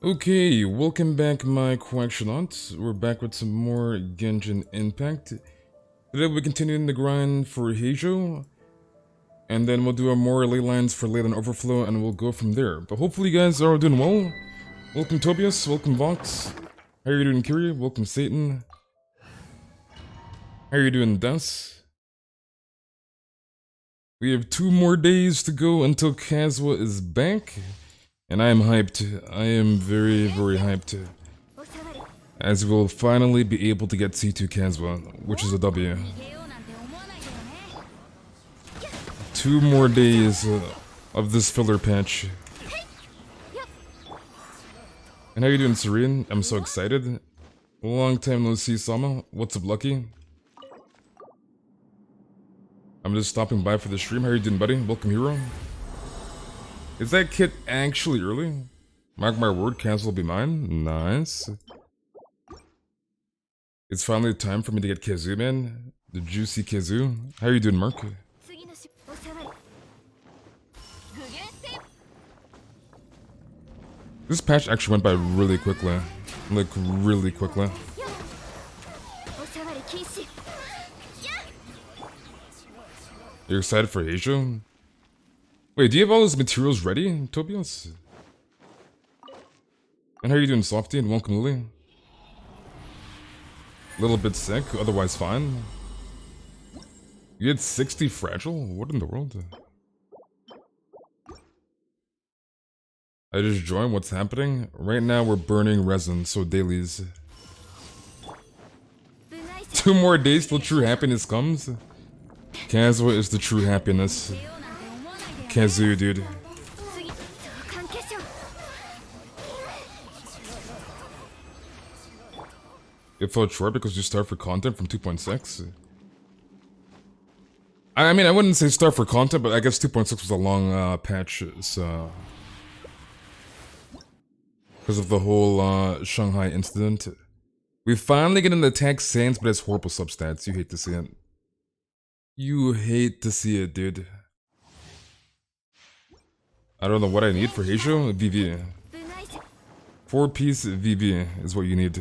Okay, welcome back my collectionauts. We're back with some more Genshin Impact. Today we're continuing the grind for Heizou, and then we'll do our more ley lines for Leyland Overflow, and we'll go from there. But hopefully you guys are all doing well. Welcome Tobias, welcome Vox. How are you doing Kiri? Welcome Satan. How are you doing Das? We have 2 more days to go until Kazuha is back. And I am hyped. I am very, very hyped. As we'll finally be able to get C2 Kazuha, which is a W. 2 more days of this filler patch. And how you doing, Serene? I'm so excited. Long time no see, Sama. What's up, Lucky? I'm just stopping by for the stream. How you doing, buddy? Welcome, Hero. Is that kit actually early? Mark my word, Kazuha will be mine. Nice. It's finally time for me to get Kazuha, man. The juicy Kazuha. How are you doing, Mark? This patch actually went by really quickly. Like, really quickly. You're excited for Heizou? Wait, do you have all those materials ready, Tobias? And how are you doing, Softy? And welcome, Lily. A little bit sick, otherwise fine. You had 60 fragile? What in the world? I just joined, what's happening? Right now we're burning resin, so dailies. 2 more days till true happiness comes? Kazuha is the true happiness. Kazuha, dude. It felt short because you start for content from 2.6. I mean, I wouldn't say start for content, but I guess 2.6 was a long patch, so... Because of the whole Shanghai incident. We finally get an attack Sans, but it's horrible substats. You hate to see it. You hate to see it, dude. I don't know what I need for Heizou. VV. 4-piece VV is what you need.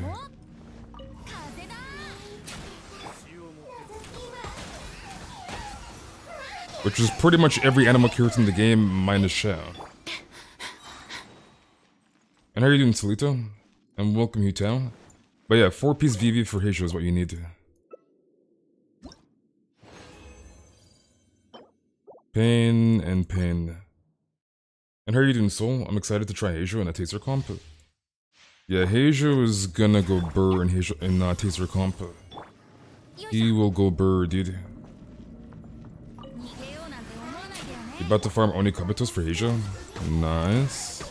Which is pretty much every animal character in the game minus Shao. And how are you doing, Solito? And welcome, Hutao. But yeah, 4-piece VV for Heizou is what you need. Pain and pain. And how are you doing, Soul? I'm excited to try Heizou in a Taser comp. Yeah, Heizou is gonna go burr in Taser comp. He will go burr, dude. You about to farm Oni Kabutos for Heizou? Nice.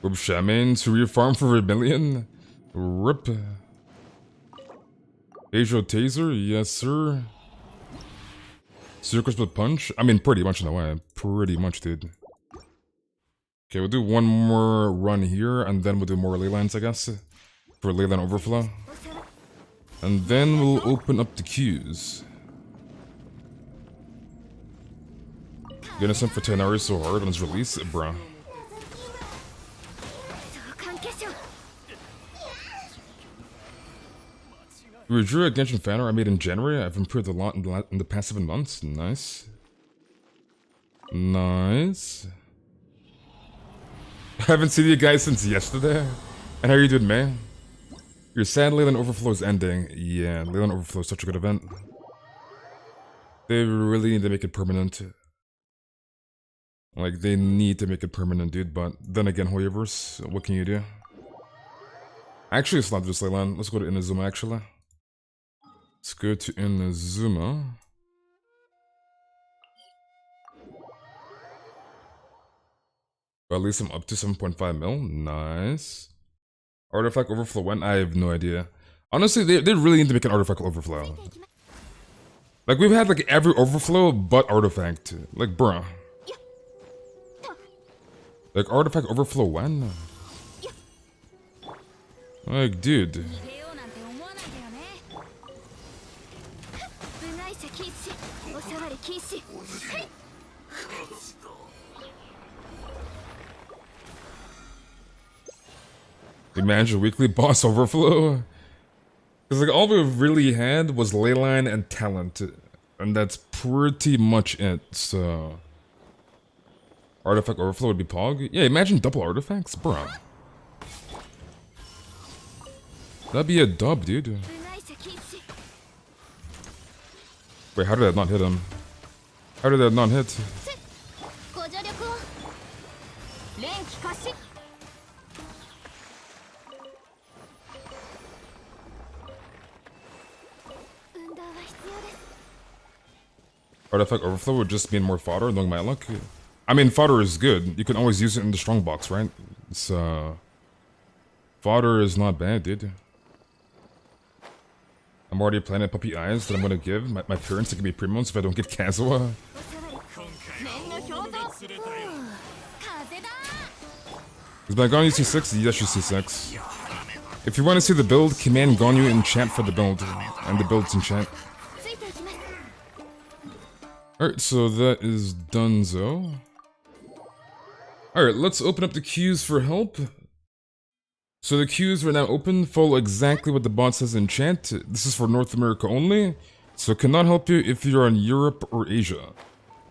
Rip Shaman to refarm for Rebellion? Rip. Heizou Taser? Yes, sir. Circus with Punch? I mean, pretty much in a way. Pretty much, dude. Okay, we'll do 1 more run here, and then we'll do more ley lines, I guess. For Leyland Overflow. And then we'll open up the queues. Gonna send for Tenari so hard on his release? Bruh. We drew a Genshin fan art I made in January. I've improved a lot in the past 7 months. Nice. Nice. I haven't seen you guys since yesterday. And how are you doing, man? Your sad Leyland Overflow is ending. Yeah, Leyland Overflow is such a good event. They really need to make it permanent. Like, they need to make it permanent, dude. But then again, Hoyoverse, what can you do? Actually, it's not just Leyland. Let's go to Inazuma, actually. Let's go to Inazuma. Well, at least I'm up to 7.5 mil. Nice. Artifact Overflow when? I have no idea. Honestly, they really need to make an Artifact Overflow. Like, we've had like every Overflow but Artifact. Like, bruh. Like, Artifact Overflow when? Like, dude. Imagine weekly boss overflow. Because like all we really had was leyline and talent, and that's pretty much it. So artifact overflow would be Pog. Yeah, imagine double artifacts, bro. That'd be a dub, dude. Wait, how did that not hit him? How did that not hit? Artifact overflow would just mean more fodder, knowing my luck. I mean, fodder is good. You can always use it in the strong box, right? So fodder is not bad, dude. I'm already planning puppy eyes that I'm gonna give my parents to give me premiums if I don't get Kazuha. Is my Ganyu C6? Yes, you C6. If you want to see the build, command Ganyu in chat for the build, and the build's in chat. Alright, so that is donezo. Alright, let's open up the queues for help. So the queues are now open, follow exactly what the bot says in chat. This is for North America only, so cannot help you if you're in Europe or Asia.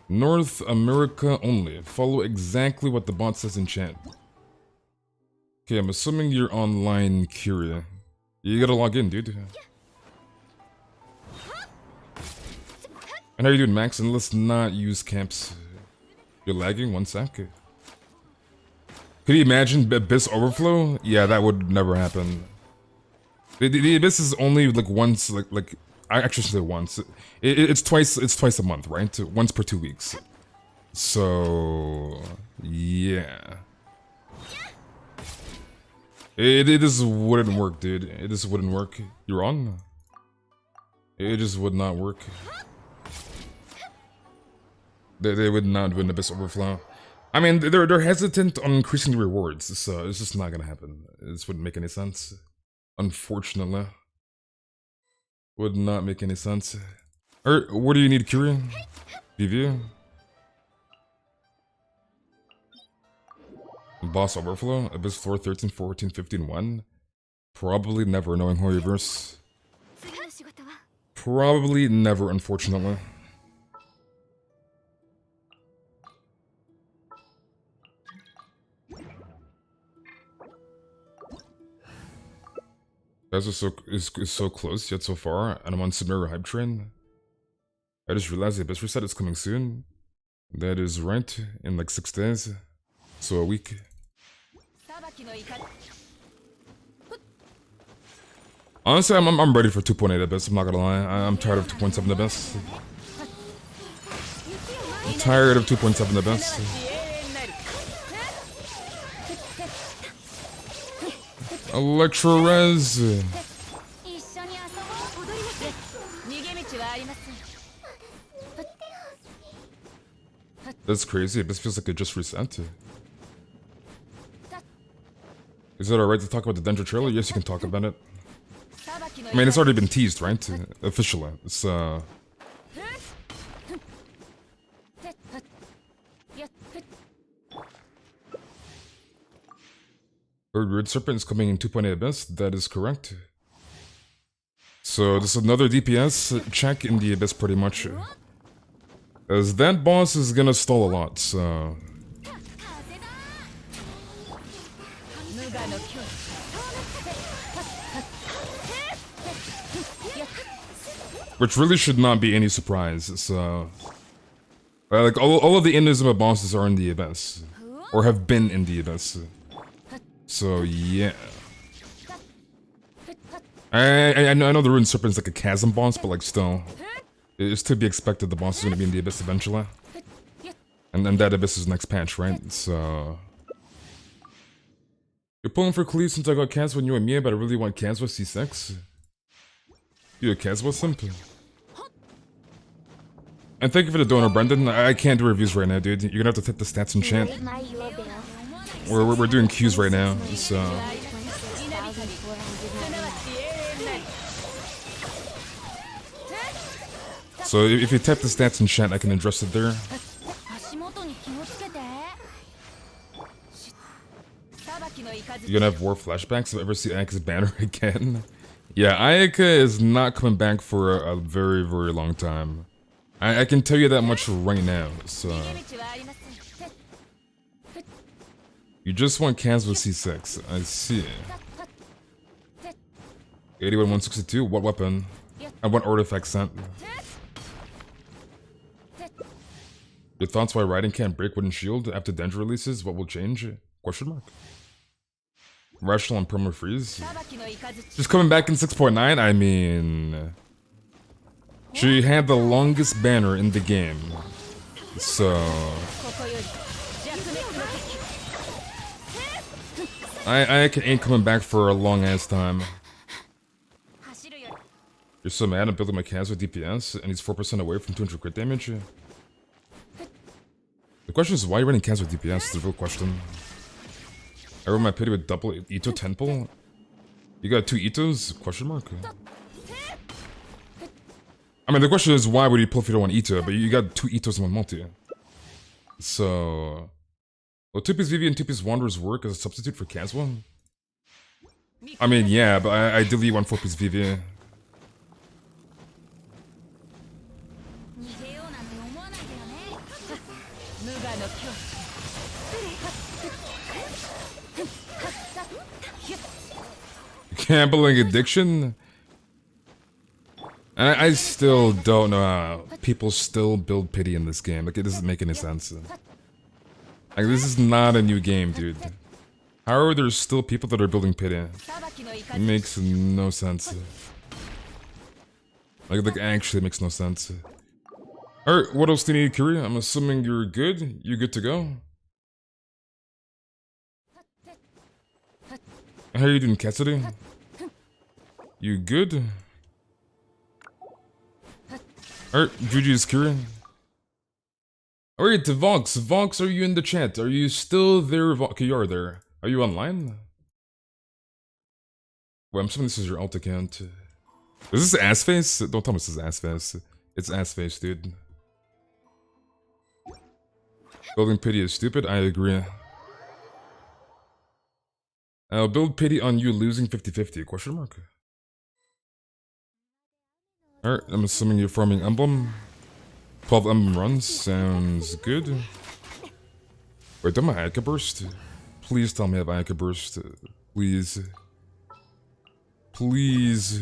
North America only, follow exactly what the bot says in chat. Okay, I'm assuming you're online, Kyria. You gotta log in, dude. And how you doing, Max? And let's not use camps. You're lagging? 1 sec. Could you imagine Abyss overflow? Yeah, that would never happen. The Abyss is only like once, like I actually say once. It's twice a month, right? Once per 2 weeks. So yeah. It just wouldn't work, dude. It just wouldn't work. You're on? It just would not work. They would not win Abyss Overflow. I mean, they're hesitant on increasing the rewards, so it's just not gonna happen. This wouldn't make any sense. Unfortunately. Would not make any sense. What do you need, Kyria? BV? Boss Overflow? Abyss floor 13, 14, 15, 1? Probably never, knowing Horrorverse. Probably never, unfortunately. Guys is so close yet so far, and I'm on Samira hype train. I just realized the Abyss reset is coming soon. That is right, in like 6 days. So a week. Honestly, I'm ready for 2.8 Abyss, I'm not gonna lie. I'm tired of 2.7 Abyss. I'm tired of 2.7 Abyss. Electro Res. That's crazy. This feels like it just reset. Is it alright to talk about the Dendro trailer? Yes, you can talk about it. I mean, it's already been teased, right? Officially. It's Red Serpent is coming in 2.8 Abyss, that is correct. So this is another DPS check in the Abyss pretty much. As that boss is gonna stall a lot, so... Which really should not be any surprise, so... Like, all of the Inazuma bosses are in the Abyss. Or have been in the Abyss. So, yeah. I know the Rune Serpent's like a chasm boss, but like still. It's to be expected the boss is gonna be in the Abyss eventually. And then that Abyss is next patch, right? So... You're pulling for Cleave since I got Kazuha when you and me, but I really want Kazuha C6. You a Kazuha simp? And thank you for the donor, Brendan. I can't do reviews right now, dude. You're gonna have to take the stats and chant. We're doing queues right now, so... So if you type the stats in chat, I can address it there. You're gonna have war flashbacks if I ever see Ayaka's banner again. Yeah, Ayaka is not coming back for a very, very long time. I can tell you that much right now, so... You just want Kazuha C6, I see. 81-162, what weapon? And what artifact sent? Your thoughts why Raiden can't break wooden shield after Dendro releases? What will change? Question mark. Rational and perma freeze. Just coming back in 6.9, I mean... She had the longest banner in the game. So... I ain't coming back for a long ass time. You're so mad I'm building my Kazuha DPS and he's 4% away from 200 crit damage? The question is why you're running Kazuha DPS is the real question. I run my pity with double Ito Temple? You got 2 Itos? Question mark? I mean the question is why would you pull if you don't want Ito, but you got 2 Itos in one multi. So... Will 2-piece Vivi and 2-piece Wanderers work as a substitute for Kazuha? I mean yeah, but I ideally want 4-piece Vivi. Gambling addiction? I still don't know how people still build pity in this game. Like, it doesn't make any sense. Like, this is not a new game, dude. How are there still people that are building pity? It makes no sense. Like actually makes no sense. Alright, what else do you need, Kiri? I'm assuming you're good? You good to go? How are you doing, Cassidy? You good? Alright, GG's Kiri. Alright, Vox. Vox, are you in the chat? Are you still there? Okay, you are there. Are you online? Wait, I'm assuming this is your alt account. Is this ass face? Don't tell me this is ass face. It's ass face, dude. Building pity is stupid? I agree. I'll build pity on you losing 50-50, question mark? Alright, I'm assuming you're farming emblem. 12 emblem runs, sounds good. Wait, don't I have Ayaka burst? Please tell me I have Ayaka burst. Please. Please.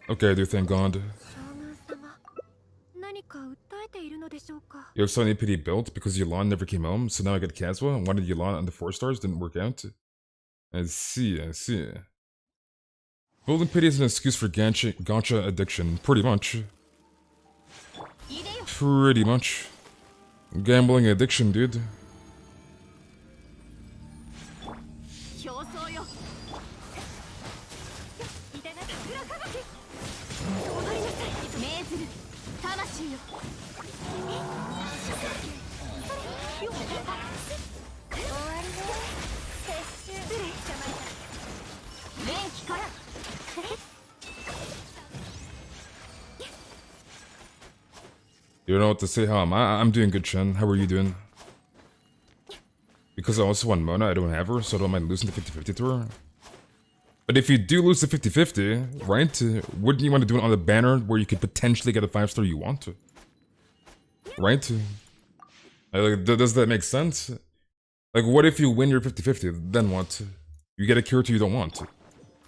Okay, I do, thank God. You have so many pity built because Yelan never came home, so now I get Kazuha and wanted Yelan on the 4 stars, didn't work out. I see, I see. Building pity is an excuse for gacha addiction, pretty much. Pretty much. Gambling addiction, dude. You don't know what to say, how am I? I'm doing good, Chen. How are you doing? Because I also want Mona, I don't have her, so I don't mind losing the 50-50 to her. But if you do lose the 50-50, right? Wouldn't you want to do it on the banner where you could potentially get a 5-star you want? Right? Like, does that make sense? Like, what if you win your 50-50? Then what? You get a character you don't want.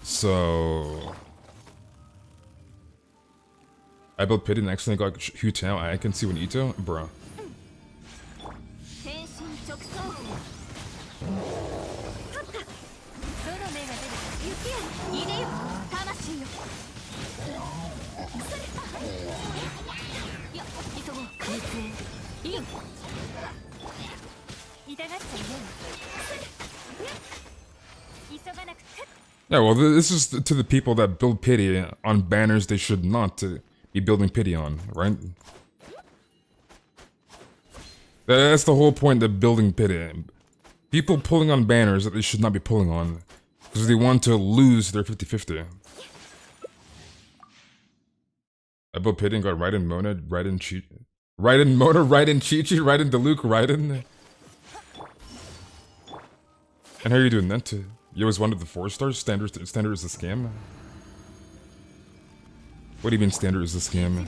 So... I built pity and accidentally got Hu Tao. I can see one Ito? Bruh. Yeah, well, this is to the people that build pity on banners they should not be building pity on, right? That's the whole point of building pity. People pulling on banners that they should not be pulling on because they want to lose their 50-50. About pitting got right in Mona, right in Chi. Right in Mona, right in Chi-Chi, right in Diluc, right in. And how are you doing that? You always wanted the 4 stars? Standard is a scam? What do you mean standard is a scam?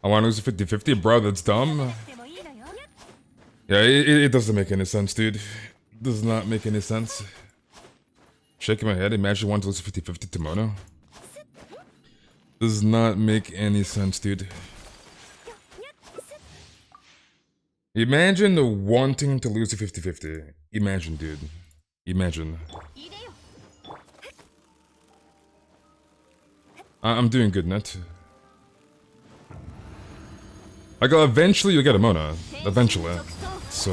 I want to lose a 50-50? Bro, that's dumb. Yeah, it doesn't make any sense, dude. Does not make any sense. Shaking my head, imagine wanting to lose a 50-50 to Mono. Does not make any sense, dude. Imagine wanting to lose a 50-50. Imagine, dude. Imagine. I'm doing good, Net. Like, eventually you'll get a Mona. Eventually. So...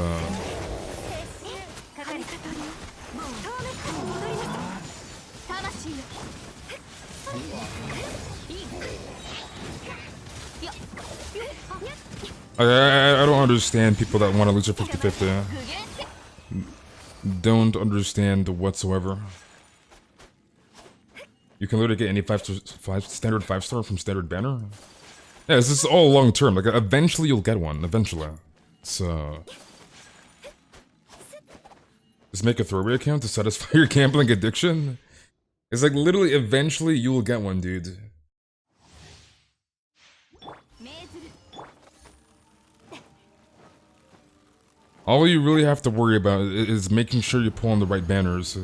I don't understand people that want to lose their 50-50. Don't understand whatsoever. You can literally get any standard 5-star from standard banner. Yeah, this is all long term. Like, eventually you'll get one. Eventually. So... just make a throwaway account to satisfy your gambling addiction? It's like, literally, eventually you'll get one, dude. All you really have to worry about is making sure you pull on the right banners.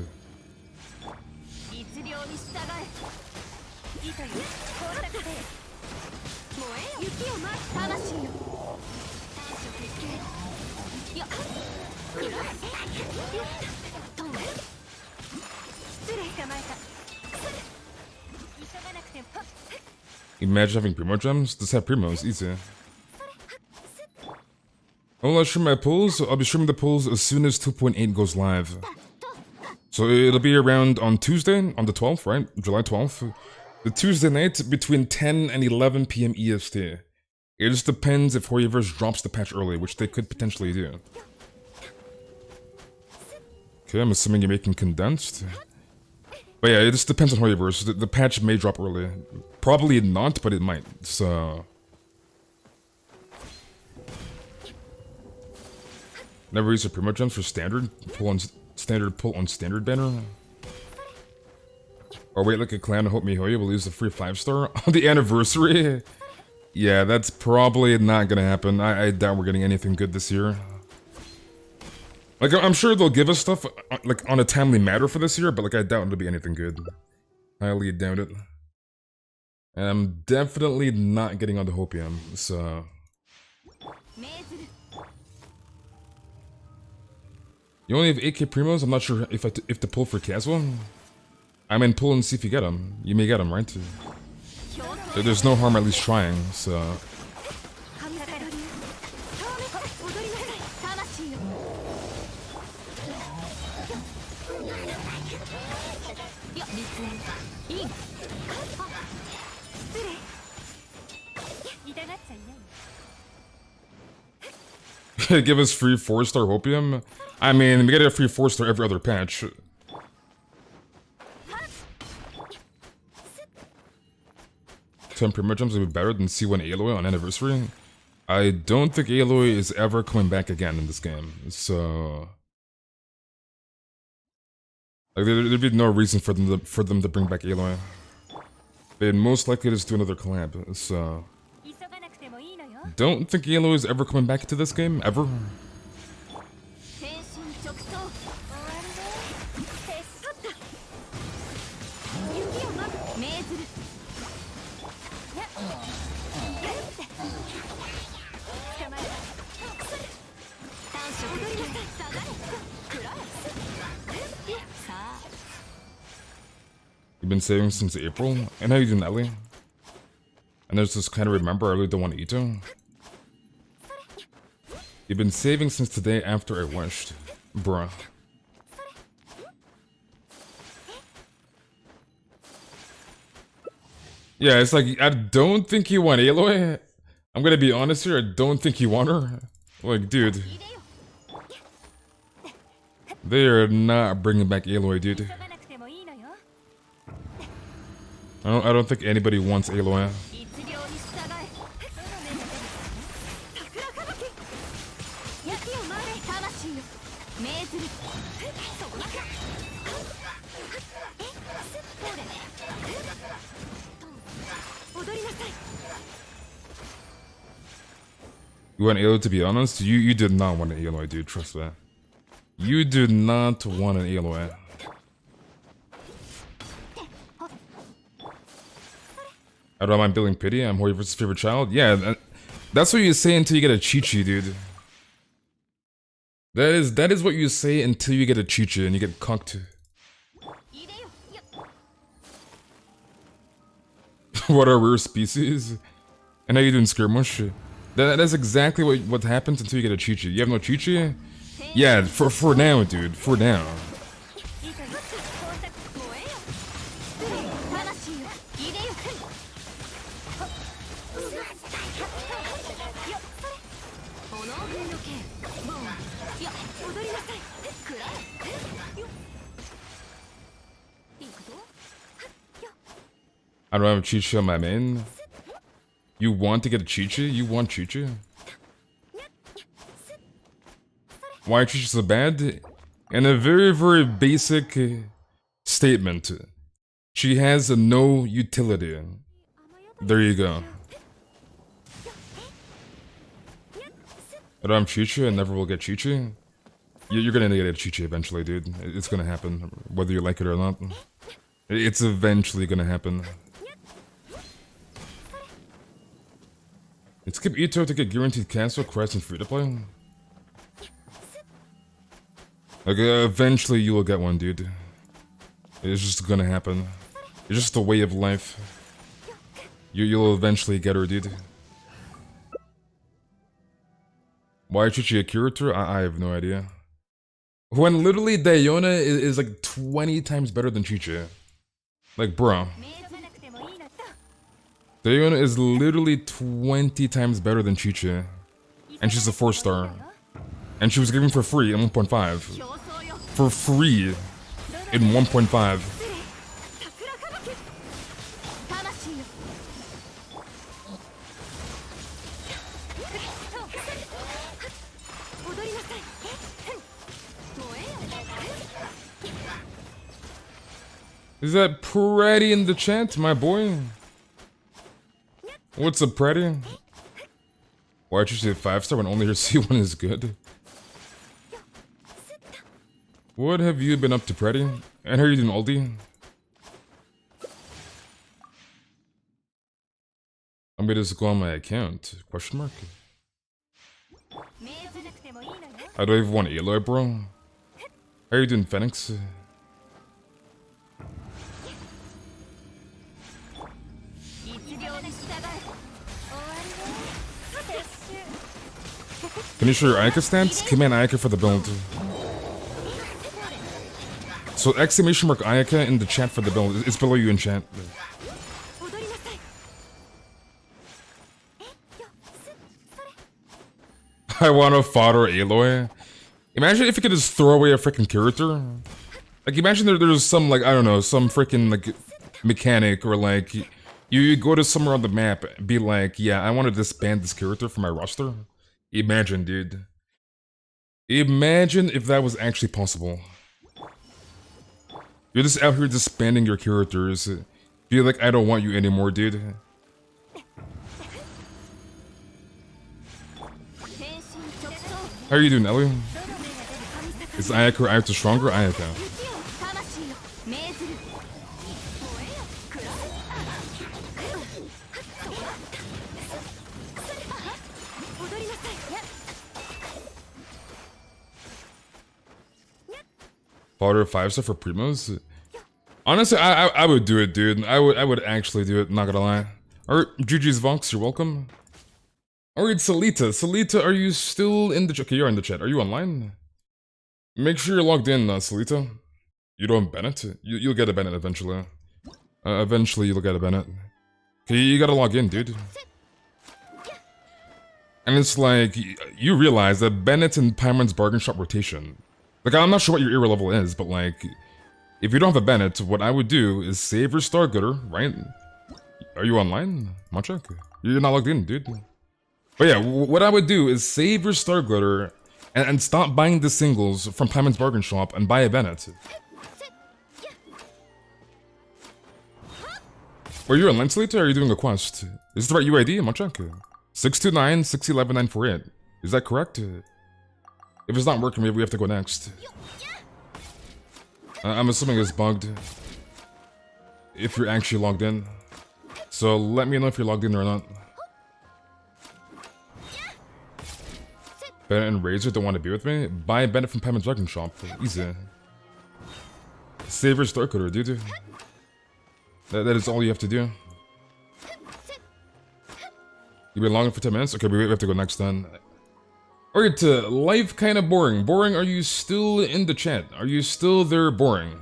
Imagine having Primo gems? Just have Primos, easy. Oh, I'll stream my pulls. I'll be streaming the pulls as soon as 2.8 goes live. So it'll be around on Tuesday, on the 12th, right? July 12th. The Tuesday night between 10 and 11 PM EST. It just depends if Hoyoverse drops the patch early, which they could potentially do. Okay, I'm assuming you're making condensed. But yeah, it just depends on Hoyoverse. The patch may drop early. Probably not, but it might, so... Never use a Primo gems for standard pull on standard banner. Or wait like a clan and hope MiHoYo will use the free 5-star on the anniversary. Yeah, that's probably not gonna happen. I doubt we're getting anything good this year. Like, I'm sure they'll give us stuff like on a timely matter for this year, but like I doubt it'll be anything good. Highly doubt it. And I'm definitely not getting on the Hopium, so... You only have 8k Primos? I'm not sure if to pull for Kazuha. I mean, pull and see if you get them. You may get them, right? There's no harm at least trying, so... Give us free 4-star Hopium? I mean, we get a free 4-star every other patch. 10 Primo gems would be better than C1 Aloy on anniversary. I don't think Aloy is ever coming back again in this game, so... Like, there'd be no reason for them to bring back Aloy. They'd most likely just do another collab, so... Don't think Aloy is ever coming back to this game, ever. You've been saving since April? And how you doing, Ellie? And there's this kind of remember I really don't want to eat to. You've been saving since today after I wished. Bruh. Yeah, it's like, I don't think you want Aloy. I'm gonna be honest here, I don't think you want her. Like, dude. They are not bringing back Aloy, dude. I don't think anybody wants Aloy. You want Aloy, to be honest? You did not want an Aloy, dude, trust that. You do not want an Aloy. I don't mind building pity, I'm Hori versus favorite child. Yeah, that's what you say until you get a Chi-Chi, dude. That is what you say until you get a Chi-Chi and you get conked. What are rare species? And how you doing, Skirmush? That's exactly what happens until you get a Chi-Chi. You have no Chi-Chi? Yeah, for now, dude. For now. I don't have a Chi-Chi on my main. You want to get a Chi-Chi? You want Chi-Chi? Why Chi-Chi so bad? In a very, very basic statement. She has no utility. There you go. I don't have Chi-Chi, I never will get Chi-Chi. You're gonna get a Chi-Chi eventually, dude. It's gonna happen, whether you like it or not. It's eventually gonna happen. Let's skip Ito to get guaranteed cancel, Crest, and free to play. Like, eventually you will get one, dude. It's just gonna happen. It's just the way of life. You'll eventually get her, dude. Why Chi-Chi a curator? I have no idea. When literally Dayona is like 20 times better than Chi-Chi. Like, bro. Dayona is literally 20 times better than Chi-Chi. And she's a 4-star. And she was given for free in 1.5. For free in 1.5. Is that pretty in the chat, my boy? What's up, pretty? Why'd you say 5-star when only your C1 is good? What have you been up to, pretty? And how are you doing, Aldi? I'm gonna just go on my account. Question mark? I don't even want Aloy, bro. How are you doing, Phoenix? Can you show your Ayaka stats? Command Ayaka for the build. So exclamation mark Ayaka in the chat for the build. It's below you in chat. I want to fodder Aloy. Imagine if you could just throw away a freaking character. Like, imagine there's some, like, I don't know, some freaking, like, mechanic, or like, you go to somewhere on the map, be like, yeah, I want to disband this character from my roster. Imagine, dude. Imagine if that was actually possible. You're just out here disbanding your characters. Feel like I don't want you anymore, dude. How are you doing, Ellie? Is Ayaka or Ayaka stronger? Ayaka. Fodder 5-star for primos? Honestly, I would do it, dude. I would actually do it, not gonna lie. Alright, GG's Vox, you're welcome. Alright, Salita. Salita, are you still in the chat? Okay, you're in the chat. Are you online? Make sure you're logged in, Salita. You don't Bennett? You'll get a Bennett eventually. Eventually you'll get a Bennett. Okay, you gotta log in, dude. And it's like, you realize that Bennett's and Paimon's bargain shop rotation. Like, I'm not sure what your era level is, but like, if you don't have a Bennett, what I would do is save your Star Glitter, right? Are you online? Monchak? You're not logged in, dude. But yeah, what I would do is save your Star Glitter and stop buying the singles from Paimon's bargain shop and buy a Bennett. Or you're online later, or are you doing a quest? Is this the right UID? Monchak? 629-611-948. Is that correct? If it's not working, maybe we have to go next. I'm assuming it's bugged. If you're actually logged in. So let me know if you're logged in or not. Bennett and Razor don't want to be with me? Buy Bennett from Paimon's bargain shop. Easy. Save your Star Cutter, dude. That is all you have to do. You've been logging for 10 minutes? Okay, we have to go next then. Alright, life kinda boring. Boring, are you still in the chat? Are you still there boring?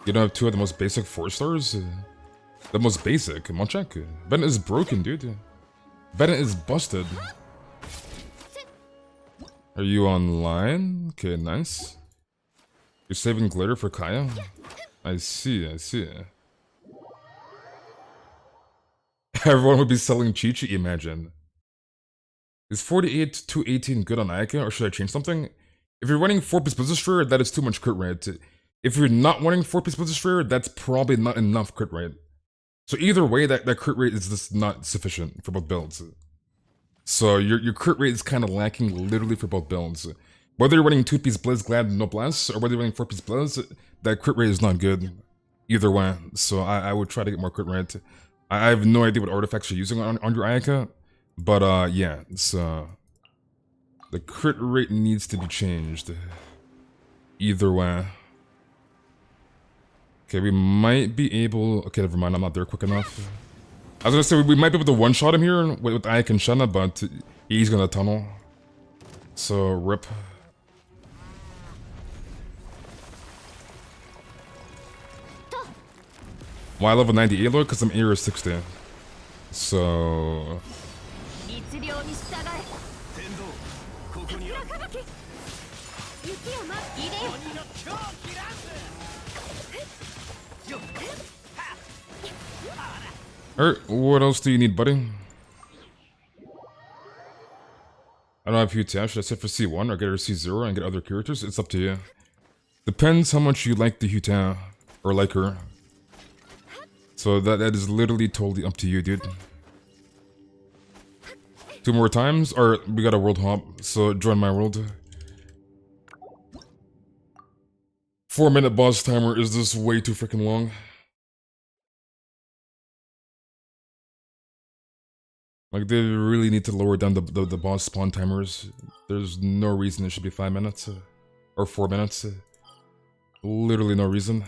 You don't have two of the most basic 4 stars? The most basic, come on check. Bennett is broken, dude. Bennett is busted. Are you online? Okay, nice. You're saving glitter for Kaya? I see, I see. Everyone would be selling Chi-Chi, imagine. Is 48 to 18 good on Ayaka, or should I change something? If you're running 4-piece Blizzard, that is too much crit rate. If you're not running 4-piece Blizzard, that's probably not enough crit rate. So either way, that crit rate is just not sufficient for both builds. So your crit rate is kind of lacking literally for both builds. Whether you're running 2-piece Blizz Glad Noblesse, or whether you're running 4-piece Blizz, that crit rate is not good. Either way, so I would try to get more crit rate. I have no idea what artifacts you're using on your Ayaka, but yeah, so the crit rate needs to be changed. Either way. Okay, we might be able... Okay, never mind, I'm not there quick enough. I was gonna say, we might be able to one-shot him here with Ayaka and Shenna, but he's gonna tunnel. So, rip. Why level 98 low? Because I'm AR60. So... Alright, what else do you need, buddy? I don't have Huta. Should I set for C1 or get her C0 and get other characters? It's up to you. Depends how much you like the Huta or like her. So that is literally totally up to you, dude. 2 more times, or we got a world hop, so join my world. 4-minute boss timer is this way too freaking long. Like, they really need to lower down the boss spawn timers. There's no reason it should be 5 minutes. Or 4 minutes. Literally no reason.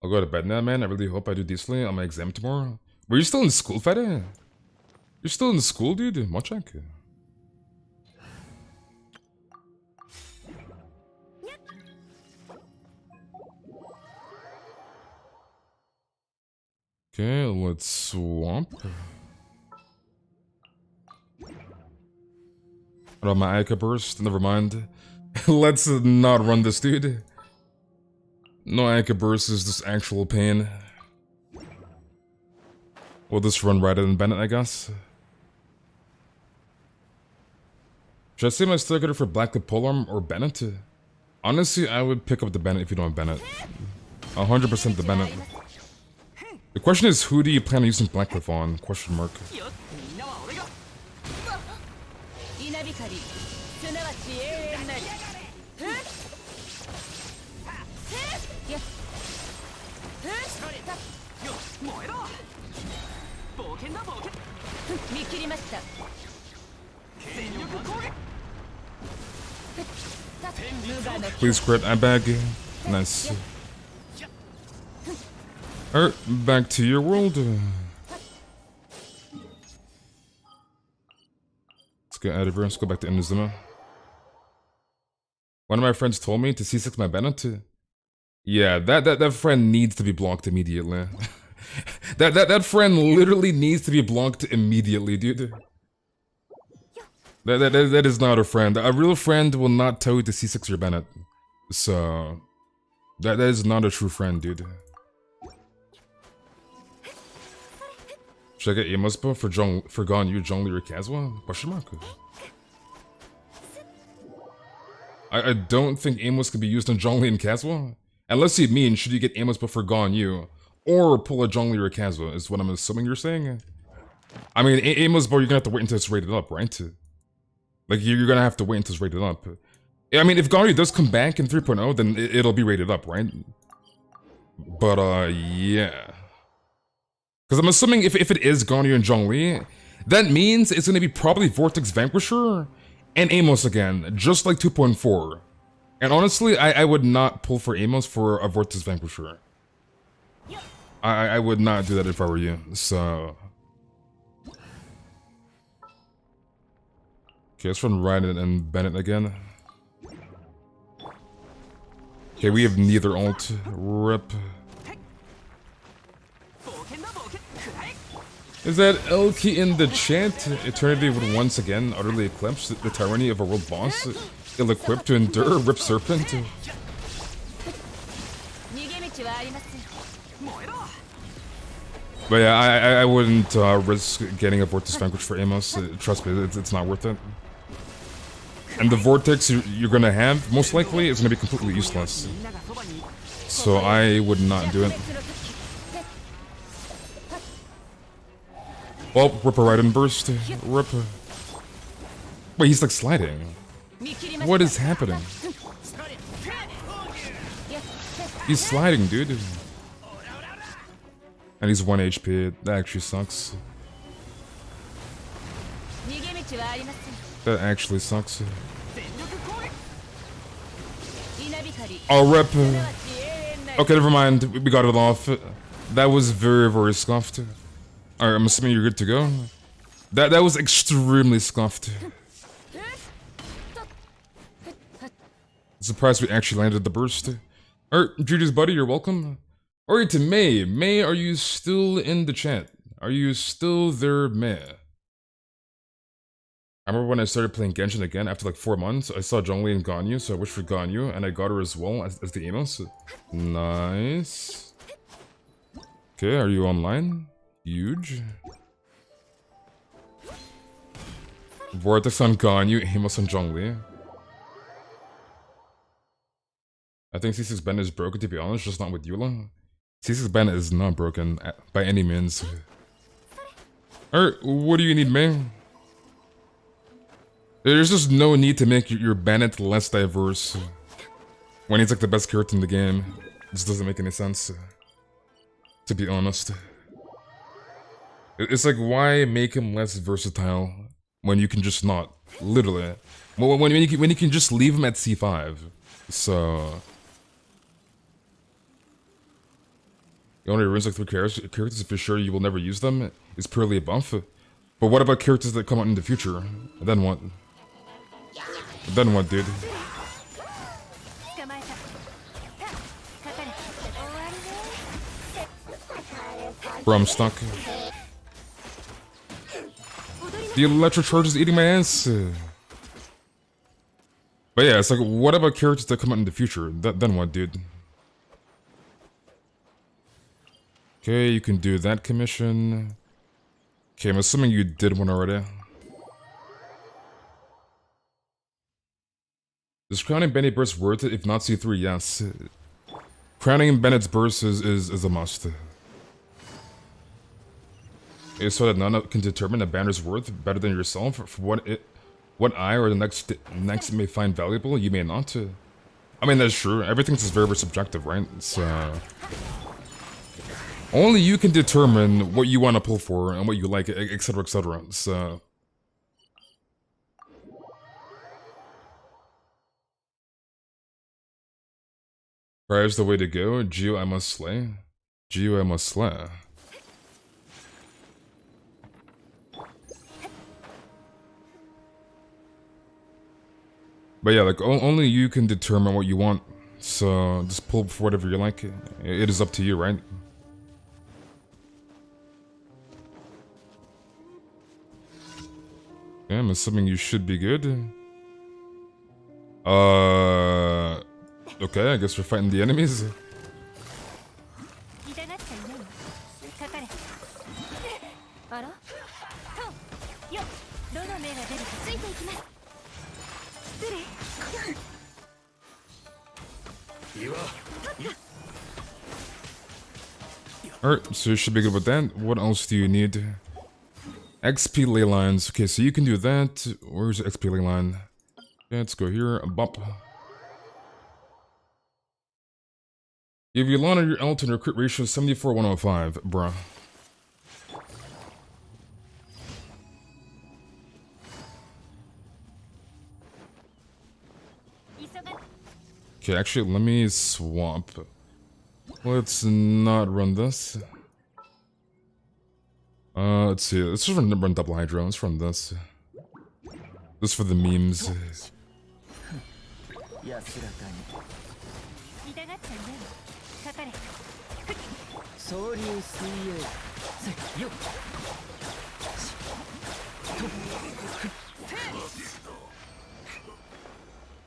I'll go to bed now, man. I really hope I do decently on my exam tomorrow. Were you still in school, Fede? You're still in school, dude? Mochak? Okay, let's swamp. What about my Ayaka burst? Never mind. Let's not run this, dude. No Ayaka burst is just actual pain. We'll just run right in Bennett, I guess. Should I save my sticker for Black the Polearm or Bennett? Honestly, I would pick up the Bennett if you don't have Bennett. 100% the Bennett. The question is, who do you plan on using Blackcliff on? Question mark. Please crit, I bag. Nice. Alright, back to your world. Let's get out of here. Let's go back to Inazuma. One of my friends told me to C6 my Bennett. Yeah, that friend needs to be blocked immediately. that friend literally needs to be blocked immediately, dude. That is not a friend. A real friend will not tell you to C6 your Bennett. So that is not a true friend, dude. Should I get Amos for Ganyu, Zhongli, or Kazuha? Question mark. I don't think Amos can be used on Zhongli and Kazuha. Unless you mean, should you get Amos for Ganyu, or pull a Zhongli or Kazuha, is what I'm assuming you're saying. I mean, Amos, you're gonna have to wait until it's rated up, right? Like, you're gonna have to wait until it's rated up. I mean, if Ganyu does come back in 3.0, then it'll be rated up, right? But, yeah. Because I'm assuming if it is Ganyu and Zhongli, that means it's gonna be probably Vortex Vanquisher and Amos again, just like 2.4. And honestly, I would not pull for Amos for a Vortex Vanquisher. I would not do that if I were you, so... Okay, let's run Ryan and Bennett again. Okay, we have neither ult. Rip. Is that Elki in the chat? Eternity would once again utterly eclipse the tyranny of a world boss, ill-equipped to endure Rip Serpent. But yeah, I wouldn't risk getting a Vortex Vanquish for Amos. Trust me, it's not worth it. And the Vortex you're gonna have, most likely, is gonna be completely useless. So I would not do it. Well, Rip a Raiden burst. Rip. Wait, he's like sliding. What is happening? He's sliding, dude. And he's 1 HP. That actually sucks. That actually sucks. Oh, Rip. Okay, never mind. We got it off. That was very, very scuffed. Alright, I'm assuming you're good to go. That was extremely scuffed. Surprised we actually landed the burst. Alright, Judy's buddy, you're welcome. Alright, to May. May, are you still in the chat? Are you still there, May? I remember when I started playing Genshin again after like 4 months, I saw Zhongli and Ganyu, so I wished for Ganyu, and I got her as well as the Amos. Nice. Okay, are you online? Huge. Vortex on Ganyu, Amos on Zhongli. I think C6 Ben is broken, to be honest, just not with Eula. C6 Ben is not broken by any means. Alright, what do you need, man? There's just no need to make your Bennett less diverse when he's like the best character in the game. It just doesn't make any sense, to be honest. It's like, why make him less versatile when you can just not? Literally. When you can just leave him at C5. So... You only ruins like 3 characters if you're sure you will never use them. It's purely a buff. But what about characters that come out in the future? Then what? Then what, dude? Bro, I'm stuck. The electric charge is eating my ass. But yeah, it's like, what about characters that come out in the future? Then what, dude? Okay, you can do that commission. Okay, I'm assuming you did one already. Is crowning Benny burst worth it? If not C3, yes. Crowning Bennett's burst is a must. Okay, so that none can determine a banner's worth better than yourself. For what I or the next may find valuable, you may not. I mean, that's true. Everything's just very, very subjective, right? So... Only you can determine what you want to pull for and what you like, etc, etc. So... Pride's the way to go. Geo, I must slay. Geo, I must slay. But yeah, like only you can determine what you want. So just pull for whatever you like. It is up to you, right? Yeah, I'm assuming you should be good. Okay, I guess we're fighting the enemies. Alright, so you should be good with that. What else do you need? XP ley lines. Okay, so you can do that. Where's the XP ley line? Yeah, let's go here. A bump. If you land on your ult and your crit ratio is 74-105, bruh. Okay, actually, let me swap. Let's not run this. Let's see. Let's just run double hydro. Let's run this. This for the memes.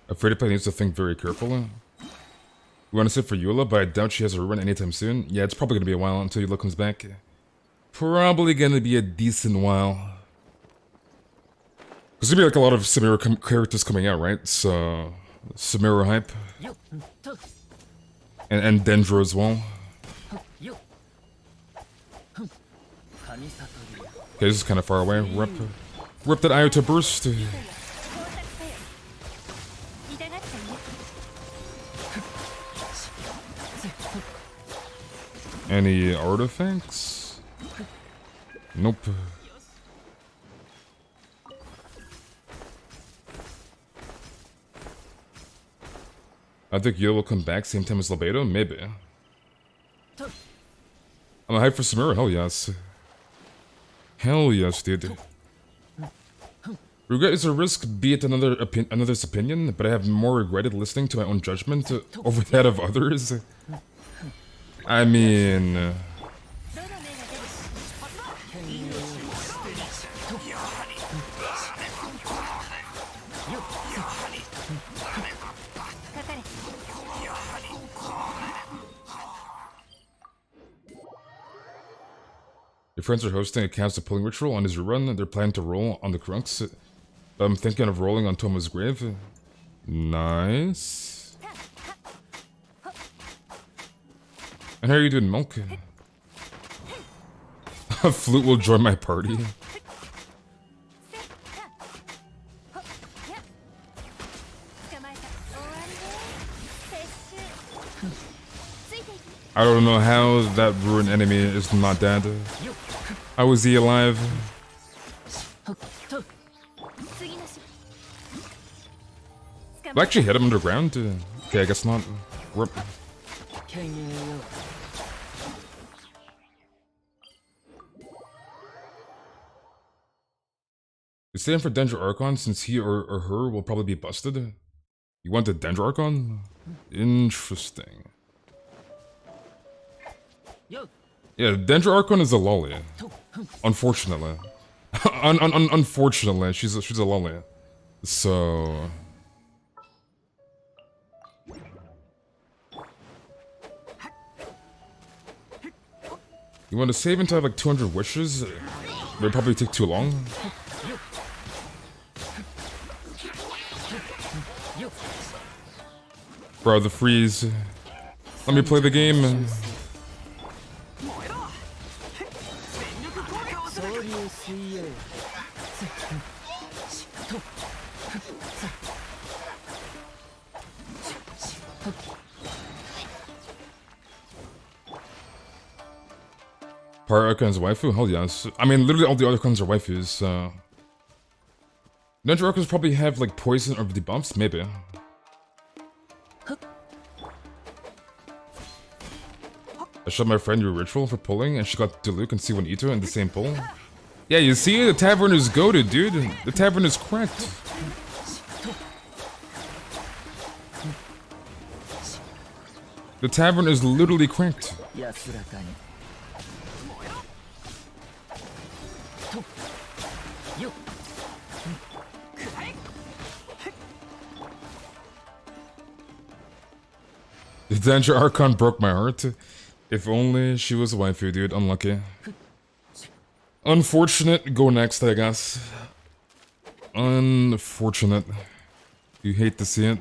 Afraid to play needs to think very carefully. We want to sit for Eula, but I doubt she has a run anytime soon. Yeah, it's probably gonna be a while until Eula comes back. Probably gonna be a decent while. There's gonna be like a lot of Samira characters coming out, right? So Samira hype. And Dendro as well. Okay, this is kind of far away. Rip that Iota burst. Any artifacts? Nope. I think Yo will come back same time as Lebedo? Maybe. I'm hyped for Samira? Hell yes. Hell yes, dude. Regret is a risk, be it another's opinion, but I have more regretted listening to my own judgment over that of others. I mean... Your friends are hosting a cancel pulling ritual on his rerun, and they're planning to roll on the Crunks. I'm thinking of rolling on Toma's grave. Nice. And how are you doing, Milk? A flute will join my party. I don't know how that ruined enemy is not dead. How is he alive? Did I actually hit him underground? Okay, I guess not. Rip. You staying for Dendro Archon since he or her will probably be busted? You want the Dendro Archon? Interesting. Yeah, Dendro Archon is a lolly. Unfortunately. Unfortunately, she's a lolly. So... You want to save until I have like 200 wishes? It would probably take too long. Bro, the freeze. Let me play the game. Part Archon's waifu? Hell yes. I mean, literally all the other Archons are waifus, so... Dendro Archons probably have, like, poison or debuffs? Maybe. I showed my friend your ritual for pulling, and she got Diluc and C1 Ito in the same pull. Yeah, you see? The tavern is goated, dude. The tavern is cracked. The tavern is literally cranked. The Dendro Archon broke my heart. If only she was a waifu, dude. Unlucky. Unfortunate. Go next, I guess. Unfortunate. You hate to see it.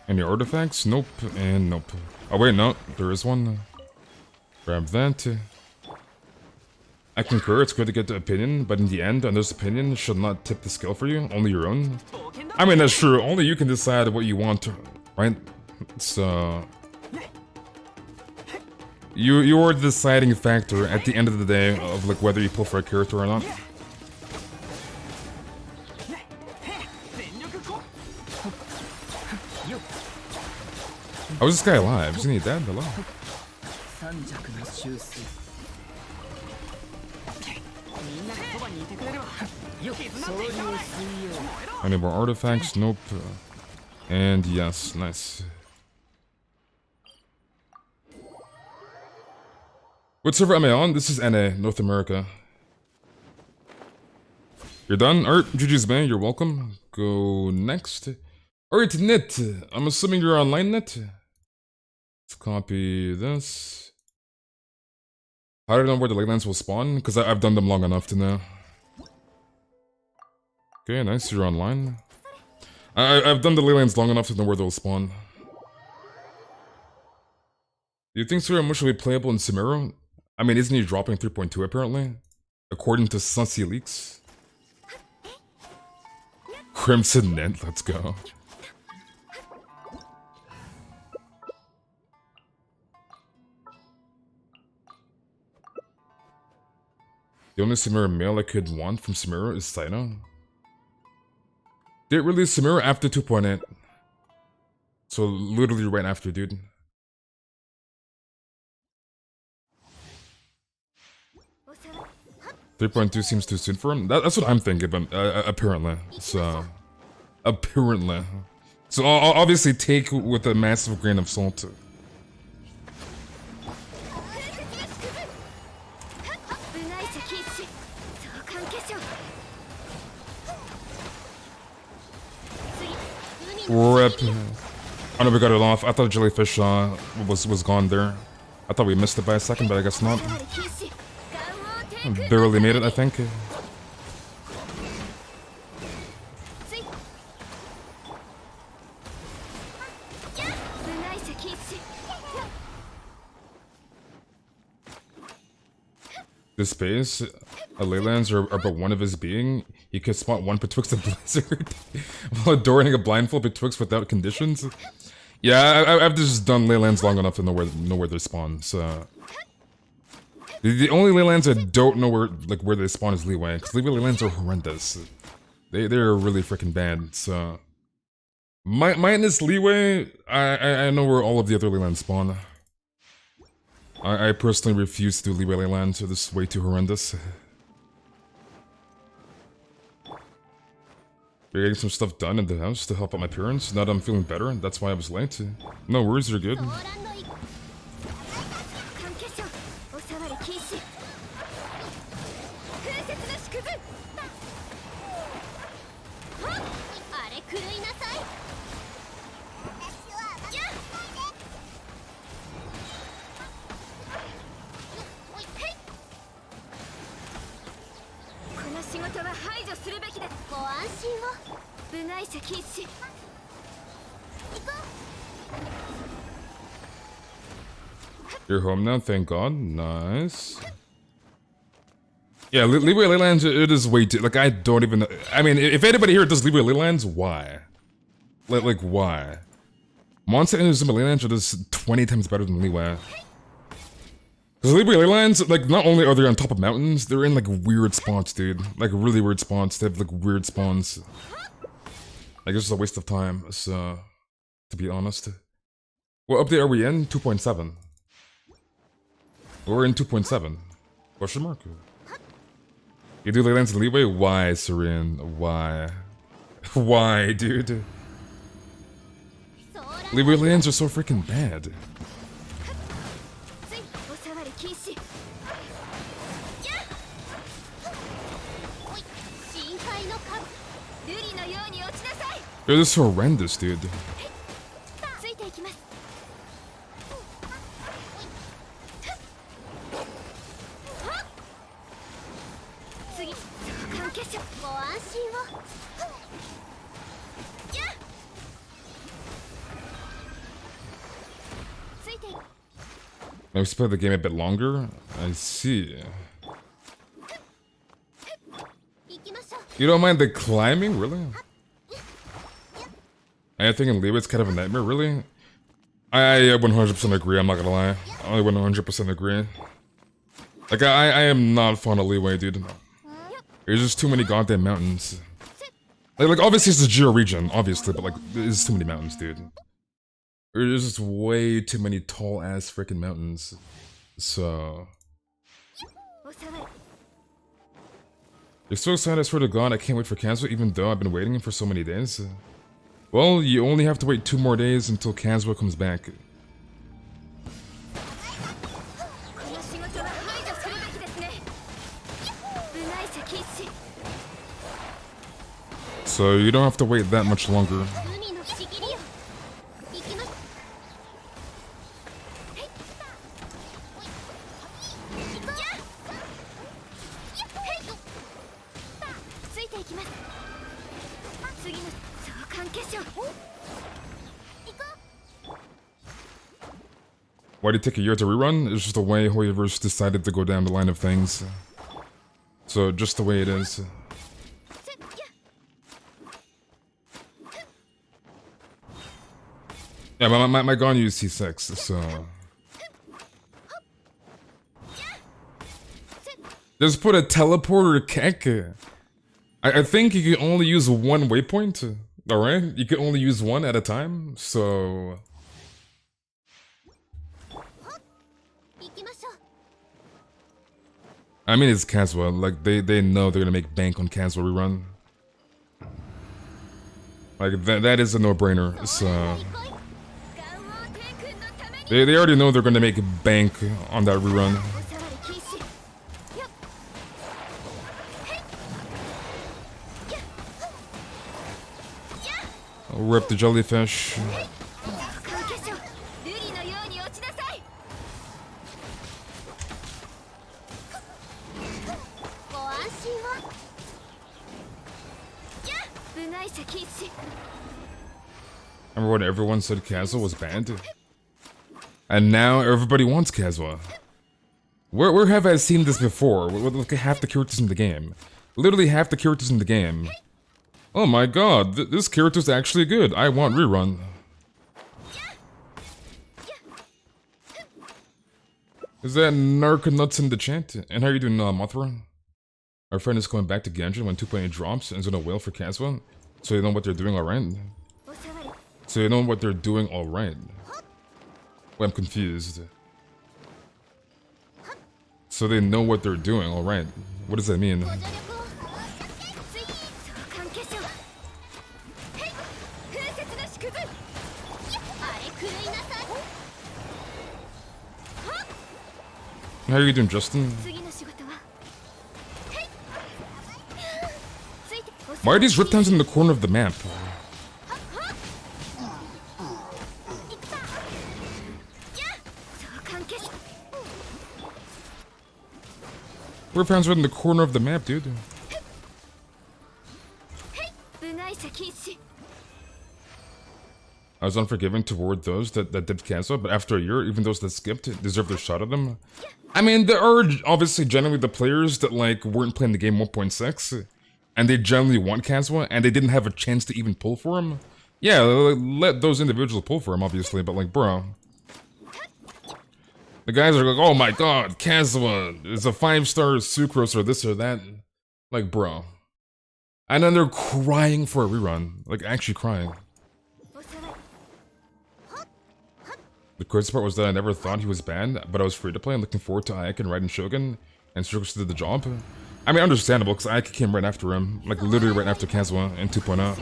Any artifacts? Nope, and nope. Oh wait, no, there is one. Grab that. I concur, it's good to get the opinion, but in the end, this opinion should not tip the scale for you, only your own. I mean, that's true, only you can decide what you want, right? So... You are the deciding factor at the end of the day of like whether you pull for a character or not. How is this guy alive? Isn't he dead? Hello? Any more artifacts? Nope. And yes, nice. What server am I on? This is NA, North America. You're done? Alright, GG's man, you're welcome. Go next. Alright, Nit. I'm assuming you're online, Nit? Let's copy this. How do I know where the leylands will spawn? Because I've done them long enough to know. Okay, nice, you're online. I've done the leylands long enough to know where they'll spawn. Do you think Suramush will be playable in Sumeru? I mean, isn't he dropping 3.2 apparently? According to Sussy Leaks. Crimson Net, let's go. The only Sumeru male I could want from Sumeru is Saito. They released Sumeru after 2.8. So literally right after, dude. .2 seems too soon for him. That's what I'm thinking, but apparently. So, apparently. So I'll obviously take with a massive grain of salt. Rip. I know we got it off. I thought Jellyfish was gone there. I thought we missed it by a second, but I guess not. Barely made it, I think. This space, leylands are but one of his being. He could spot one betwixt a blizzard while adoring a blindfold betwixt without conditions. Yeah, I've just done leylands long enough to know where they spawn. So the only leylands I don't know where they spawn is Leeway, because Leeway leylands are horrendous. They're really freaking bad. So minus Leeway, I know where all of the other leylands spawn. I personally refuse to do Leeway leyland, so this is way too horrendous. We're getting some stuff done in the house to help out my parents. Now that I'm feeling better, that's why I was late. No worries, you're good. You're home now, thank God. Nice. Yeah, Leeway Leylands, it is way too... Like, I don't even... I mean, if anybody here does Leeway Leylands, why? Like, why? Monster and Zuma Leylands are just 20 times better than Leeway. Because Leeway Leylands, like, not only are they on top of mountains, they're in, like, weird spots, dude. Like, really weird spots. They have, like, weird spawns. Like, it's just a waste of time, so... To be honest. What update are we in? 2.7. We're in 2.7. Question mark? You do Leylands and Leeway? Why, Serene? Why? Why, dude? Leeway Leylands are so freaking bad. They're just horrendous, dude. Maybe play the game a bit longer? I see. You don't mind the climbing? Really? I think in Leeway it's kind of a nightmare, really? I 100% agree, I'm not gonna lie. I 100% agree. Like, I am not fond of Leeway, dude. There's just too many goddamn mountains. Like obviously it's the Geo region, obviously, but like, there's too many mountains, dude. There's just way too many tall-ass freaking mountains. So... You're so excited, I swear to God, I can't wait for Kazuha, even though I've been waiting for so many days. Well, you only have to wait 2 more days until Kazuha comes back. So you don't have to wait that much longer. Why did it take a year to rerun? It's just the way Hoyoverse decided to go down the line of things. So, just the way it is. Yeah, my Ganyu is C6, so... Just put a teleporter kek. I think you can only use one waypoint. Alright? You can only use one at a time, so... I mean, it's Kazuha. Like, they know they're gonna make bank on Kazuha rerun. Like, that is a no-brainer, so... They already know they're gonna make bank on that rerun. I'll rip the jellyfish. Remember when everyone said Kazuha was banned? And now everybody wants Kazuha. Where have I seen this before? Look at half the characters in the game. Literally half the characters in the game. Oh my god, this character's actually good. I want rerun. Is that Narconuts in the chat? And how are you doing, Mothra? Our friend is going back to Genshin when 2.8 drops and is gonna wail for Kazuha. So you know what they're doing alright? So you know what they're doing alright? Well, I'm confused. So they know what they're doing, alright. What does that mean? How are you doing, Justin? Why are these riptowns in the corner of the map? Riptowns are in the corner of the map, dude. I was unforgiving toward those that did cancel, but after a year, even those that skipped deserve their shot at them. I mean, there are obviously generally the players that like weren't playing the game 1.6, and they generally want Kazuha, and they didn't have a chance to even pull for him. Yeah, let those individuals pull for him, obviously, but like, bro. The guys are like, oh my god, Kazuha is a 5-star sucrose or this or that. Like, bro. And then they're crying for a rerun. Like, actually crying. The crazy part was that I never thought he was bad, but I was free to play and looking forward to Ayaka and Raiden Shogun, and Circus did the job. I mean, understandable, because Ayaka came right after him. Like, literally right after Kazuha in 2.0.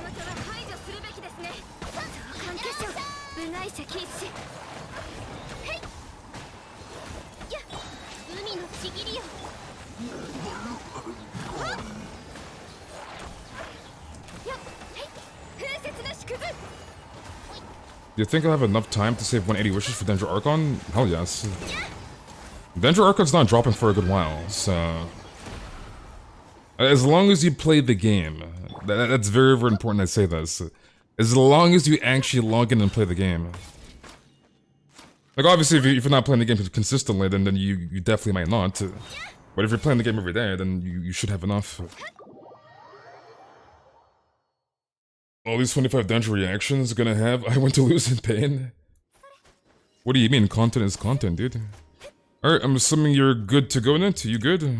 Do you think I'll have enough time to save 180 wishes for Dendro Archon? Hell yes. Dendro Archon's not dropping for a good while, so... As long as you play the game. That's very, very important I say this. As long as you actually log in and play the game. Like, obviously, if you're not playing the game consistently, then you definitely might not. But if you're playing the game every day, then you should have enough. All these 25 Dendro reactions gonna have I went to lose in pain? What do you mean? Content is content, dude. Alright, I'm assuming you're good to go, Net? You good?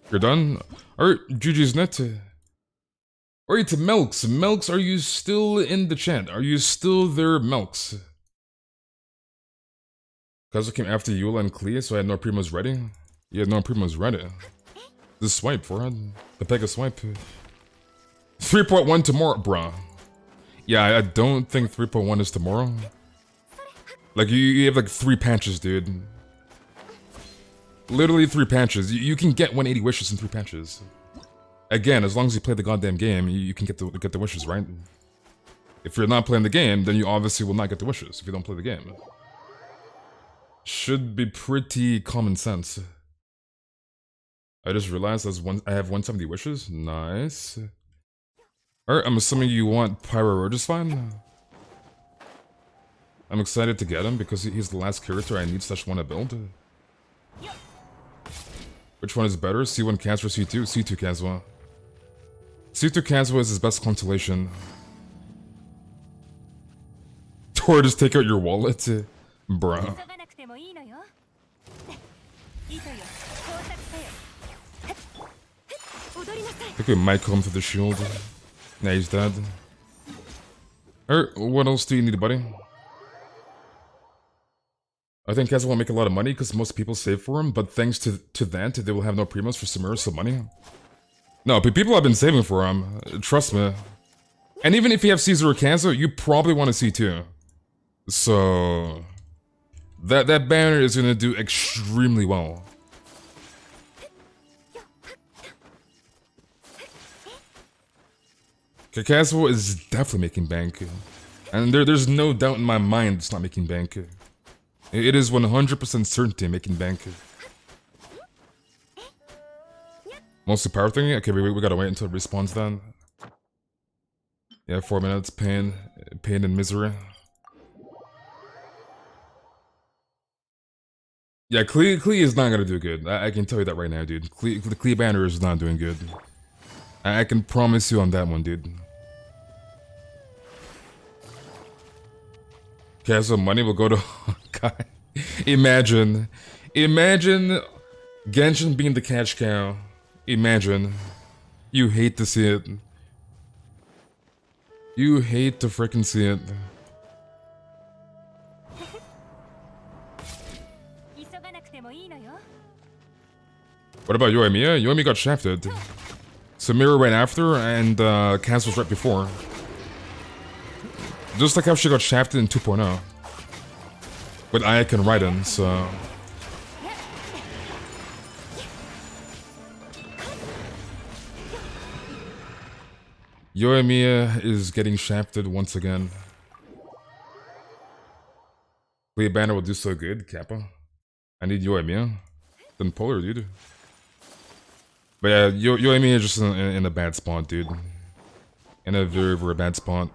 You're done? Alright, GG's, Net. Alright, to Melks. Melks, are you still in the chat? Are you still there, Melks? Kazuha came after Eula and Clea, so I had no primos ready? You had no primos ready. This swipe, forehead. The Pega swipe. 3.1 tomorrow, bruh. Yeah, I don't think 3.1 is tomorrow. Like, you have like 3 patches, dude. Literally 3 patches. You can get 180 wishes in 3 patches. Again, as long as you play the goddamn game, you can get the wishes, right? If you're not playing the game, then you obviously will not get the wishes if you don't play the game. Should be pretty common sense. I just realized I have 170 wishes. Nice. Alright, I'm assuming you want Pyro Rogisfine? I'm excited to get him because he's the last character I need / want to build. Which one is better? C1 Kazuha or C2? C2 Kazuha. C2 Kazuha is his best constellation. Or just take out your wallet? Bruh. I think we might kill him through the shield. Nah, he's dead. Alright, what else do you need, buddy? I think Kazuha will make a lot of money because most people save for him, but thanks to that, they will have no primos for Samura, so money. No, but people have been saving for him. Trust me. And even if you have Caesar or Kazuha, you probably want to see too. So... That banner is gonna do extremely well. Kazuha is definitely making bank. And there's no doubt in my mind it's not making bank. It is 100% certainty making bank. Mostly power thing? Okay, we gotta wait until it respawns then. Yeah, 4 minutes, pain and misery. Yeah, Klee is not gonna do good. I can tell you that right now, dude. The Klee banner is not doing good. I can promise you on that one, dude. Okay, so money will go to... God. Imagine Genshin being the cash cow. Imagine. You hate to see it. You hate to frickin' see it. What about Yoimiya? Yoimiya got shafted. Samira right after, and Kaz was right before. Just like how she got shafted in 2.0. With Ayaka and Raiden, so... Yoimiya is getting shafted once again. Clea banner will do so good, Kappa. I need Yoimiya. Then Polar, dude. But yeah, Yoimiya is just in a bad spot, dude. In a very, very bad spot.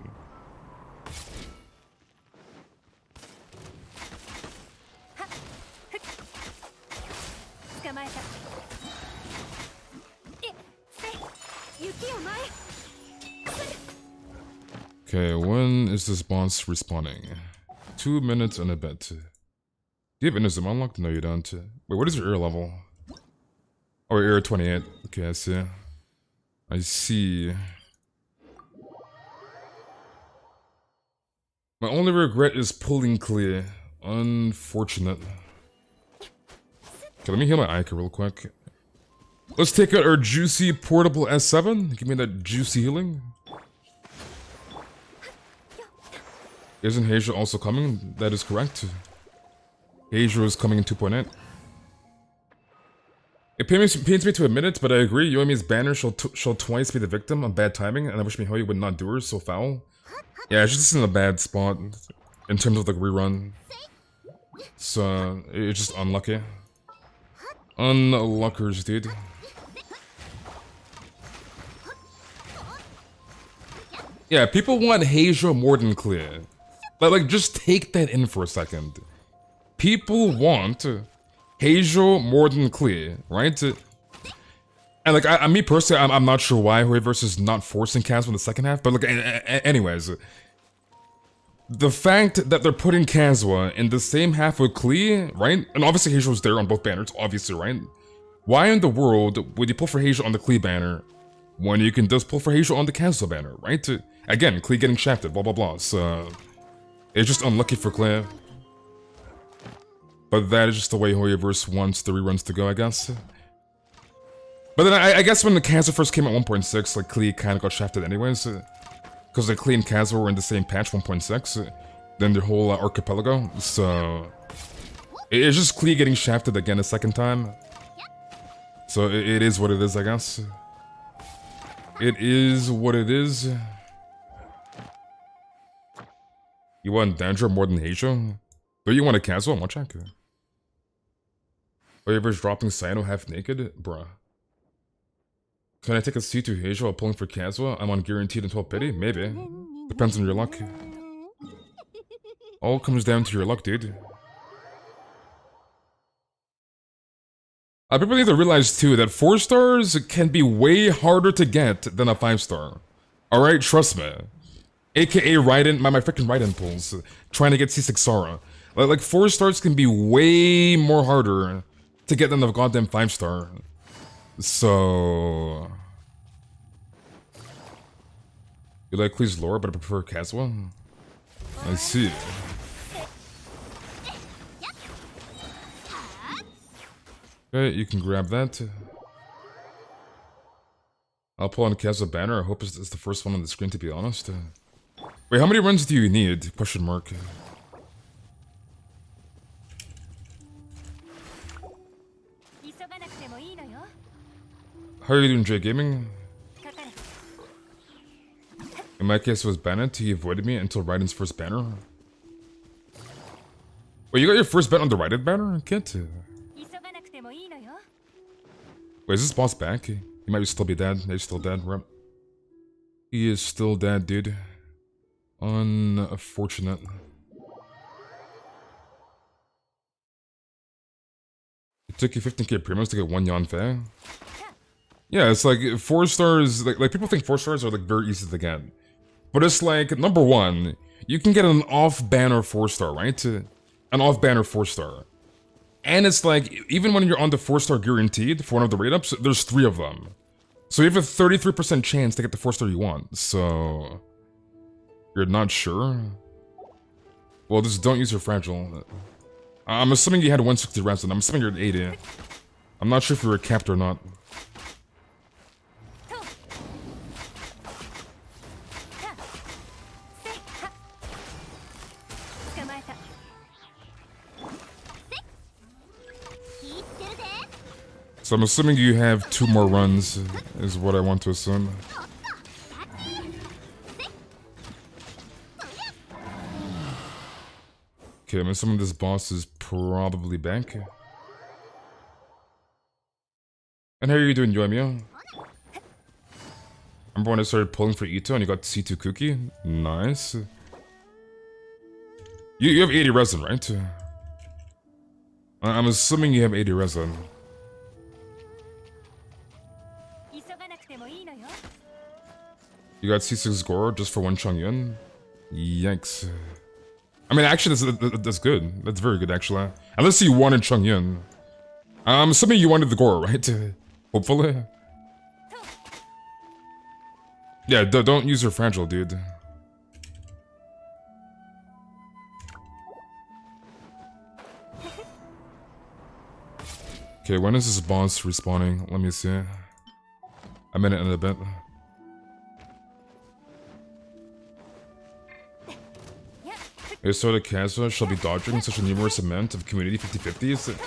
Okay, when is this boss respawning? 2 minutes and a bit. Do you have Inazuma unlocked? No, you don't. Wait, what is your air level? Oh, air 28. Okay, I see. I see. My only regret is pulling clear. Unfortunate. Okay, let me heal my Ica real quick. Let's take out our juicy portable S7. Give me that juicy healing. Isn't Heizou also coming? That is correct. Heizou is coming in 2.8. It pains me to admit it, but I agree. Yoimi's banner shall twice be the victim of bad timing, and I wish Mihoyo would not do her so foul. Yeah, she's just in a bad spot in terms of like rerun. So it's just unlucky. Unluckers, dude. Yeah, people want Heizou more than clear. Like, just take that in for a second. People want Heizou more than clear, right? And like, me personally, I'm not sure why Hoyoverse is not forcing Kazuha in the second half, but like, anyways. The fact that they're putting Kazuha in the same half with Klee, right? And obviously Heizou's there on both banners, obviously, right? Why in the world would you pull for Heizou on the Klee banner when you can just pull for Heizou on the Kazuha banner, right? Again, Klee getting shafted, blah blah blah, so... It's just unlucky for Klee. But that is just the way Hoyoverse wants the reruns to go, I guess. But then I guess when the Kazuha first came at 1.6, like, Klee kind of got shafted anyways. Because like, Klee and Kazuha were in the same patch, 1.6. Then their whole archipelago, so... It's just Klee getting shafted again a second time. So it is what it is, I guess. It is what it is. You want Dendro more than Heizou? But you want a Kazuha? Watch out. Hoyoverse dropping Sino half naked? Bruh. Can I take a C2 Heizou while pulling for Kazuha? I'm on guaranteed and 12 pity? Maybe. Depends on your luck. All comes down to your luck, dude. People need to realize too that 4 stars can be way harder to get than a 5 star. Alright, trust me. AKA Raiden, my freaking Raiden pulls. Trying to get C6 Sara. Like 4 stars can be way more harder to get than a goddamn 5 star. So... You like Klee's lore, but I prefer Kazuha? I see. Okay, you can grab that. I'll pull on Kazuha banner. I hope it's the first one on the screen, to be honest. Wait, how many runs do you need? Question mark. How are you doing, J Gaming? In my case, it was Bennett. He avoided me until Raiden's first banner. Wait, you got your first bet on the Raiden banner? Kid? Wait, is this boss back? He might still be dead. He's still dead, rep. He is still dead, dude. Unfortunate. It took you 15k primos to get 1 Yanfei? Yeah, it's like 4 stars, like people think 4 stars are like very easy to get. But it's like, number 1, you can get an off-banner 4 star, right? An off-banner 4 star. And it's like, even when you're on the 4 star guaranteed for one of the rate ups, there's 3 of them. So you have a 33% chance to get the 4 star you want, so... You're not sure? Well, just don't use your fragile. I'm assuming you had 160 resin. I'm assuming you're at 80. I'm not sure if you were capped or not. So I'm assuming you have 2 more runs, is what I want to assume. Okay, I'm assuming this boss is probably back. And how are you doing, Yoimiya? Remember when I started pulling for Ito and you got C2 Cookie? Nice. You have 80 resin, right? I'm assuming you have 80 resin. You got C6 Goro just for 1 Chongyun? Yikes. I mean, actually, that's good. That's very good, actually. Unless you wanted Chongyun. I'm assuming you wanted the Goro, right? Hopefully. Yeah, don't use your fragile, dude. Okay, when is this boss respawning? Let me see. A minute and a bit. So the Kazuha shall be dodging such a numerous amount of community 50-50s.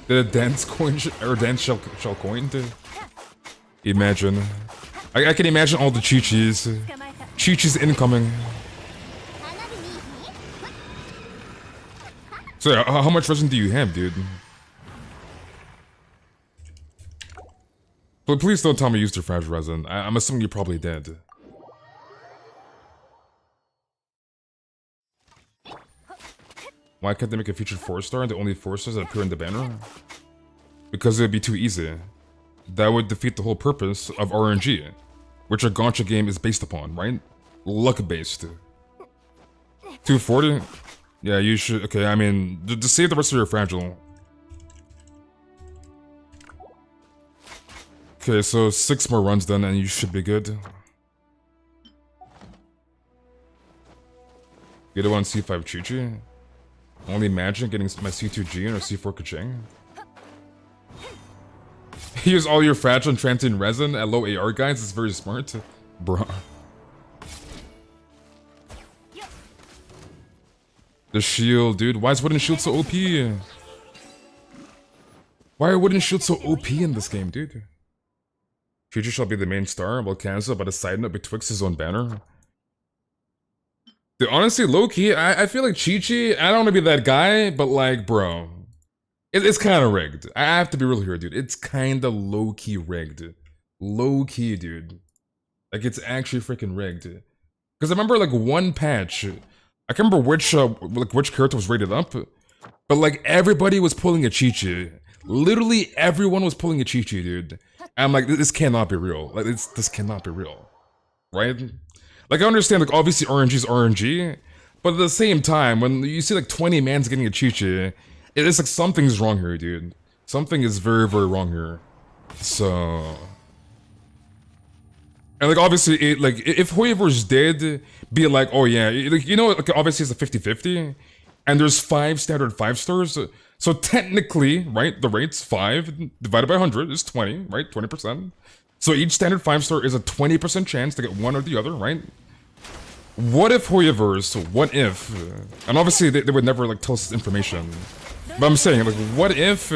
Did a dance coin or dance shell coin to imagine? I can imagine all the Chi-Chis. Chi-Chis incoming. So yeah, how much resin do you have, dude? But please don't tell me you used your fragile resin. I'm assuming you're probably dead. Why can't they make a featured 4-star and the only 4-stars that appear in the banner? Because it would be too easy. That would defeat the whole purpose of RNG, which a gacha game is based upon, right? Luck-based. 240? Yeah, you should. Okay, I mean, just save the rest of your fragile. Okay, so 6 more runs then and you should be good. You don't want C5 Chi-Chi? Only imagine getting my C2 Jin or C4 Kacheng. Use all your fragile and transient resin at low AR guys, it's very smart. Bruh. The shield, dude. Why is wooden shield so OP? Why are wooden shields so OP in this game, dude? Chi-Chi shall be the main star, while Kazuha, by the side note, betwixt his own banner. Dude, honestly, low-key, I feel like Chi-Chi, I don't want to be that guy, but like, bro. It's kind of rigged. I have to be real here, dude. It's kind of low-key rigged. Low-key, dude. Like, it's actually freaking rigged. Because I remember, like, one patch, I can't remember which character was rated up, but like, everybody was pulling a Chi-Chi. Literally everyone was pulling a Chi-Chi, dude. And I'm like, this cannot be real. Like, this cannot be real. Right? Like, I understand, like, obviously RNG is RNG, but at the same time, when you see, like, 20 mans getting a Chi-Chi, it's like, something's wrong here, dude. Something is very, very wrong here. So... And, like, obviously, if Hoiver's dead, be like, oh, yeah, like, you know, like, obviously it's a 50-50, and there's 5 standard 5-stars, so technically, right, the rate's 5 divided by 100 is 20, right, 20%. So each standard 5-star is a 20% chance to get one or the other, right? What if Hoiver's, what if, and obviously they would never, like, tell us this information, but I'm saying, like, what if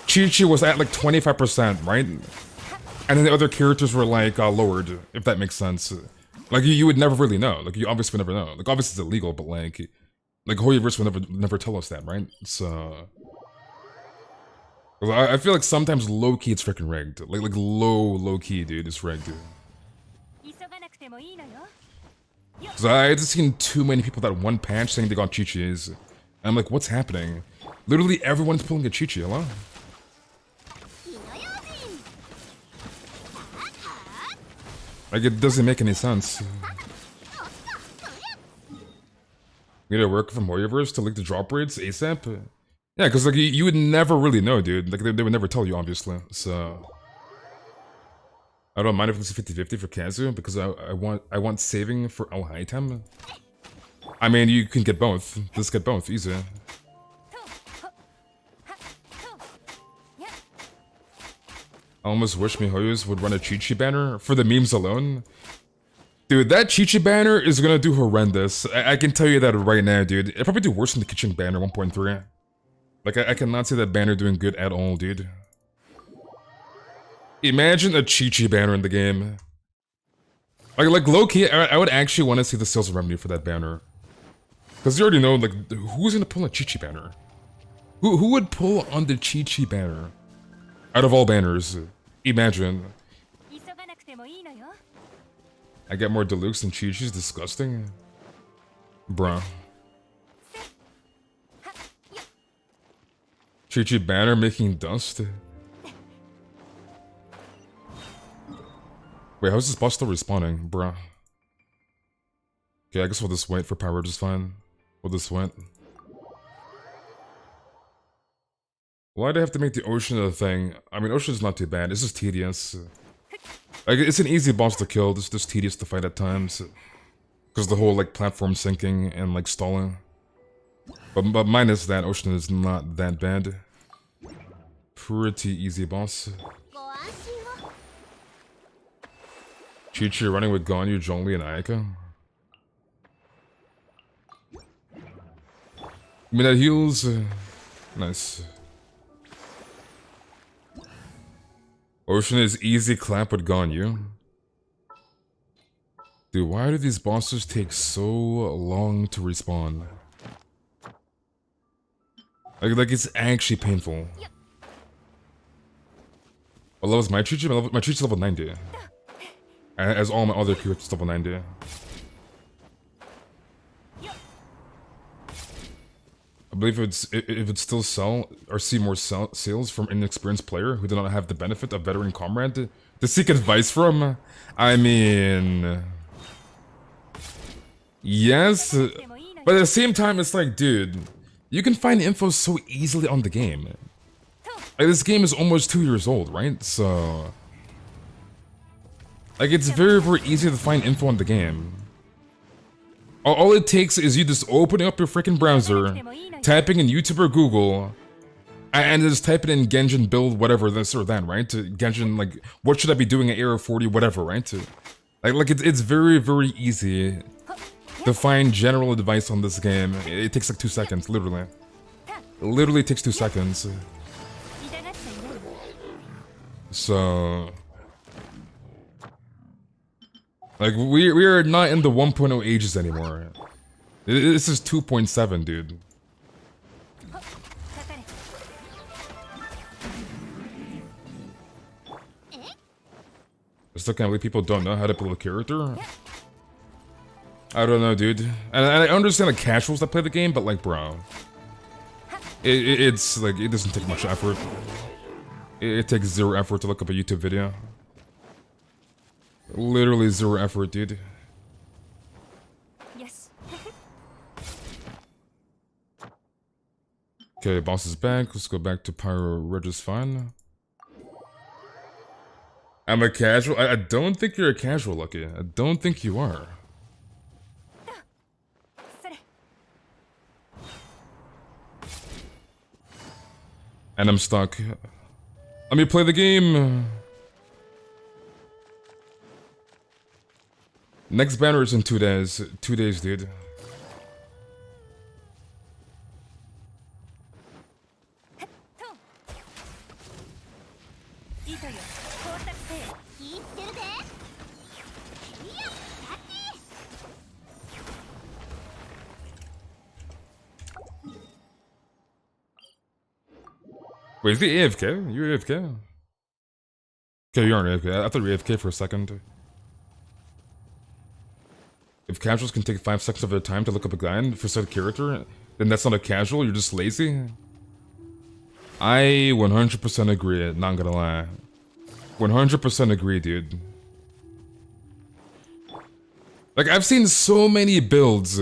Chi-Chi was at, like, 25%, right? And then the other characters were, like, lowered, if that makes sense. Like, you would never really know. Like, you obviously would never know. Like, obviously it's illegal, but, like Hoiverse would never tell us that, right? So... I feel like sometimes low-key it's freaking rigged. Like low-key, dude, it's rigged, dude. Because I just seen too many people that one patch saying they got Chi-Chis. And I'm like, what's happening? Literally everyone's pulling a Chi-Chi, hello? Like, it doesn't make any sense. You gotta work from Hoiverse to leak the drop rates ASAP? Yeah, because like you would never really know, dude. Like they would never tell you, obviously. So I don't mind if it's 50-50 for Kazu because I want saving for El Haitem. I mean, you can get both. Just get both, easy. I almost wish Mihoyo's would run a Chi-Chi banner for the memes alone. Dude, that Chi-Chi banner is gonna do horrendous. I can tell you that right now, dude. It'll probably do worse than the Kitchen banner 1.3. Like, I cannot see that banner doing good at all, dude. Imagine a Chi-Chi banner in the game. Like low-key, I would actually want to see the sales revenue for that banner. Because you already know, like, who's gonna pull a Chi-Chi banner? Who would pull on the Chi-Chi banner? Out of all banners, imagine. I get more deluxe than Chi-Chi's, disgusting. Bruh. Chi-Chi banner making dust. Wait, how's this boss still respawning, bruh? Okay, I guess we'll just wait for power just fine. Well, this went. Why'd I have to make the ocean a thing? I mean, ocean's not too bad. It's just tedious. Like, it's an easy boss to kill. It's just tedious to fight at times. Because the whole, like, platform sinking and, like, stalling. But minus that, ocean is not that bad. Pretty easy boss. Chi-Chi running with Ganyu, Zhongli, and Ayaka. I mean, that heals. Nice. Ocean is easy clap with Ganyu. Dude, why do these bosses take so long to respawn? Like it's actually painful. What level is my Chi-Chi? My Chi-Chi's level 90. As all my other characters level 90. I believe if it's still sell or see more sales from inexperienced player who do not have the benefit of veteran comrade to seek advice from. I mean, yes, but at the same time, it's like, dude, you can find info so easily on the game. Like, this game is almost 2 years old, right? So, like, it's very, very easy to find info on the game. All it takes is you just opening up your freaking browser, typing in YouTube or Google, and just typing in Genshin build whatever this or that, right? Genshin, like, what should I be doing at AR40, whatever, right? Like it's very, very easy to find general advice on this game. It takes like 2 seconds, literally. It literally takes 2 seconds. So, like, we are not in the 1.0 ages anymore. This is 2.7, dude. I still can't believe people don't know how to build a character. I don't know, dude. And I understand the casuals that play the game, but like, bro, it's like, it doesn't take much effort. It takes 0 effort to look up a YouTube video. Literally 0 effort, dude. Yes. Okay, boss is back. Let's go back to Pyro. Regis fine. I'm a casual. I don't think you're a casual, Lucky. I don't think you are. And I'm stuck. Let me play the game. Next banner is in 2 days. 2 days, dude. Wait, is the AFK? You're AFK? Okay, you aren't AFK. I thought you were AFK for a second. If casuals can take 5 seconds of their time to look up a guide for said character, then that's not a casual, you're just lazy? I 100% agree, not gonna lie. 100% agree, dude. Like, I've seen so many builds,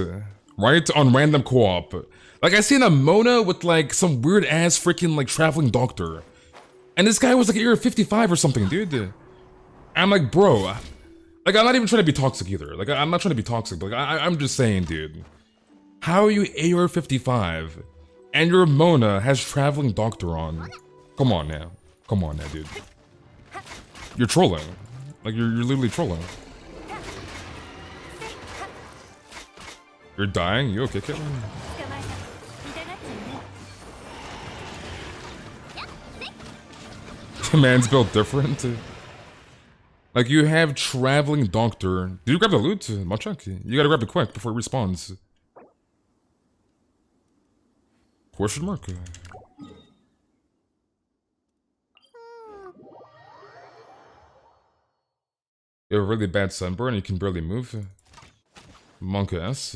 right, on random co-op. Like, I seen a Mona with, like, some weird-ass freaking, like, traveling doctor. And this guy was, like, AR 55 or something, dude. I'm like, bro. Like, I'm not even trying to be toxic either. Like, I'm not trying to be toxic, but, like, I'm just saying, dude. How are you AR 55 and your Mona has traveling doctor on? Come on now. Come on now, dude. You're trolling. Like, you're literally trolling. You're dying? You okay, Caitlin? Man's built different. Like, you have traveling doctor. Did you grab the loot, Machak? You gotta grab it quick before it respawns. Question mark? You have a really bad sunburn and you can barely move. Monka S.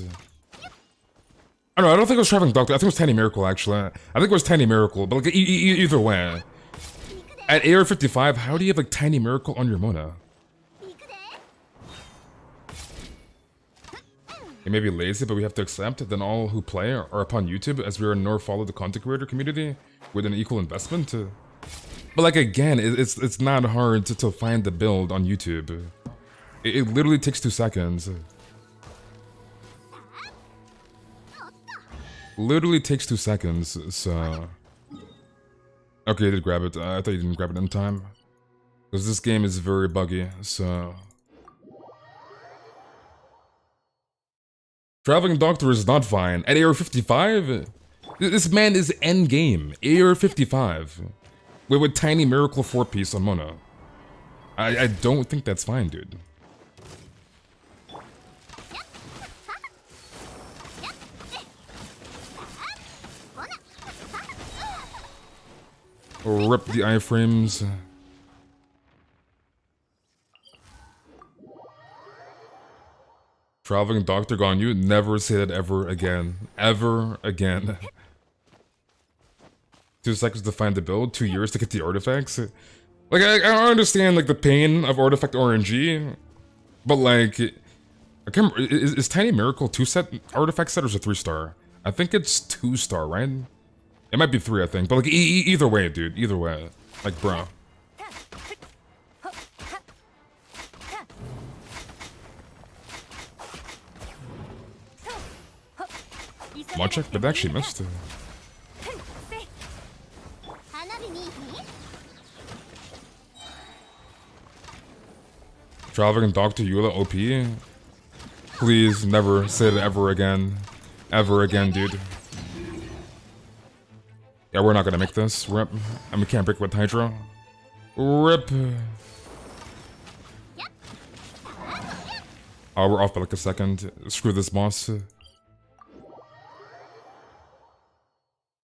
I don't know, I don't think it was traveling doctor. I think it was Tiny Miracle, actually. I think it was Tiny Miracle, but like, either way. At AR 55, how do you have like Tiny Miracle on your Mona? It may be lazy, but we have to accept that all who play are upon YouTube, as we are nor follow the content creator community with an equal investment. But like again, it's not hard to find the build on YouTube. It literally takes 2 seconds. Literally takes 2 seconds, so... Okay, you did grab it. I thought you didn't grab it in time. Because this game is very buggy, so... Traveling Doctor is not fine. At AR55? This man is endgame. AR55. With tiny Miracle 4-piece on Mona. I don't think that's fine, dude. Rip the iframes. Traveling Doctor Ganyu, never say that ever again. Ever again. 2 seconds to find the build, 2 years to get the artifacts. Like, I don't understand, like, the pain of artifact RNG, but, like, I can't remember, is Tiny Miracle 2-set artifact set or is it 3-star? I think it's 2-star, right? It might be 3, I think, but, like, either way, dude, either way. Like, bro. Mod-check, but they actually missed it. Traveling Dr. Eula OP? Please never say that ever again. Ever again, dude. Yeah, we're not gonna make this. Rip. And we can't break with Hydra. Rip. Oh, we're off by like a second. Screw this boss.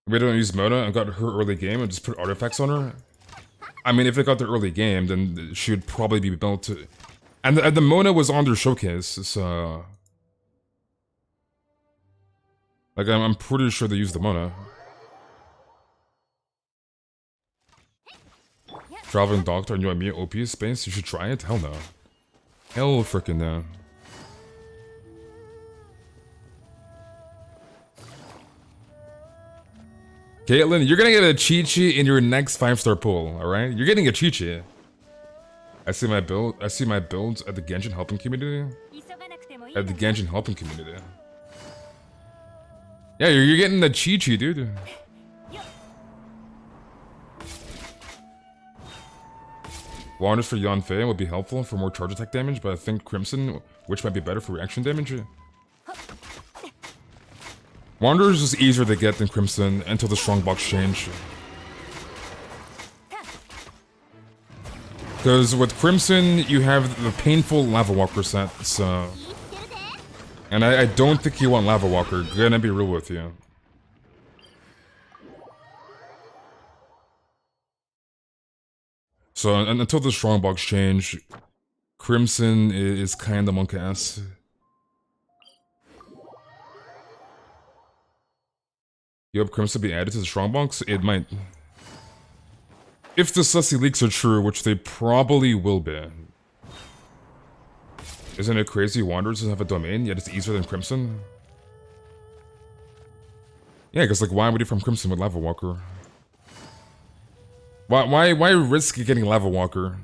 We don't use Mona and got her early game and just put artifacts on her. I mean, if they got the early game, then she would probably be built to... And the Mona was on their showcase, so... Like, I'm pretty sure they used the Mona. Traveling Doctor and you and me OP space? You should try it? Hell no. Hell frickin' no. Caitlin, you're gonna get a Chi-Chi in your next 5-star pool, alright? You're getting a Chi-Chi. I see my builds at the Genshin helping community. At the Genshin helping community. Yeah, you're getting the Chi-Chi, dude. Wanders for Yanfei would be helpful for more charge attack damage, but I think Crimson, which might be better for reaction damage. Wanderers is easier to get than Crimson until the strongbox change. Because with Crimson, you have the painful Lava Walker set, so... And I don't think you want Lava Walker, gonna be real with you. So until the strongbox change, Crimson is kinda monk ass. You hope Crimson be added to the strongbox? It might. If the sussy leaks are true, which they probably will be. Isn't it crazy Wanderers have a domain, yet it's easier than Crimson? Yeah, because like why would you from Crimson with Lava Walker? Why risk getting Lava Walker?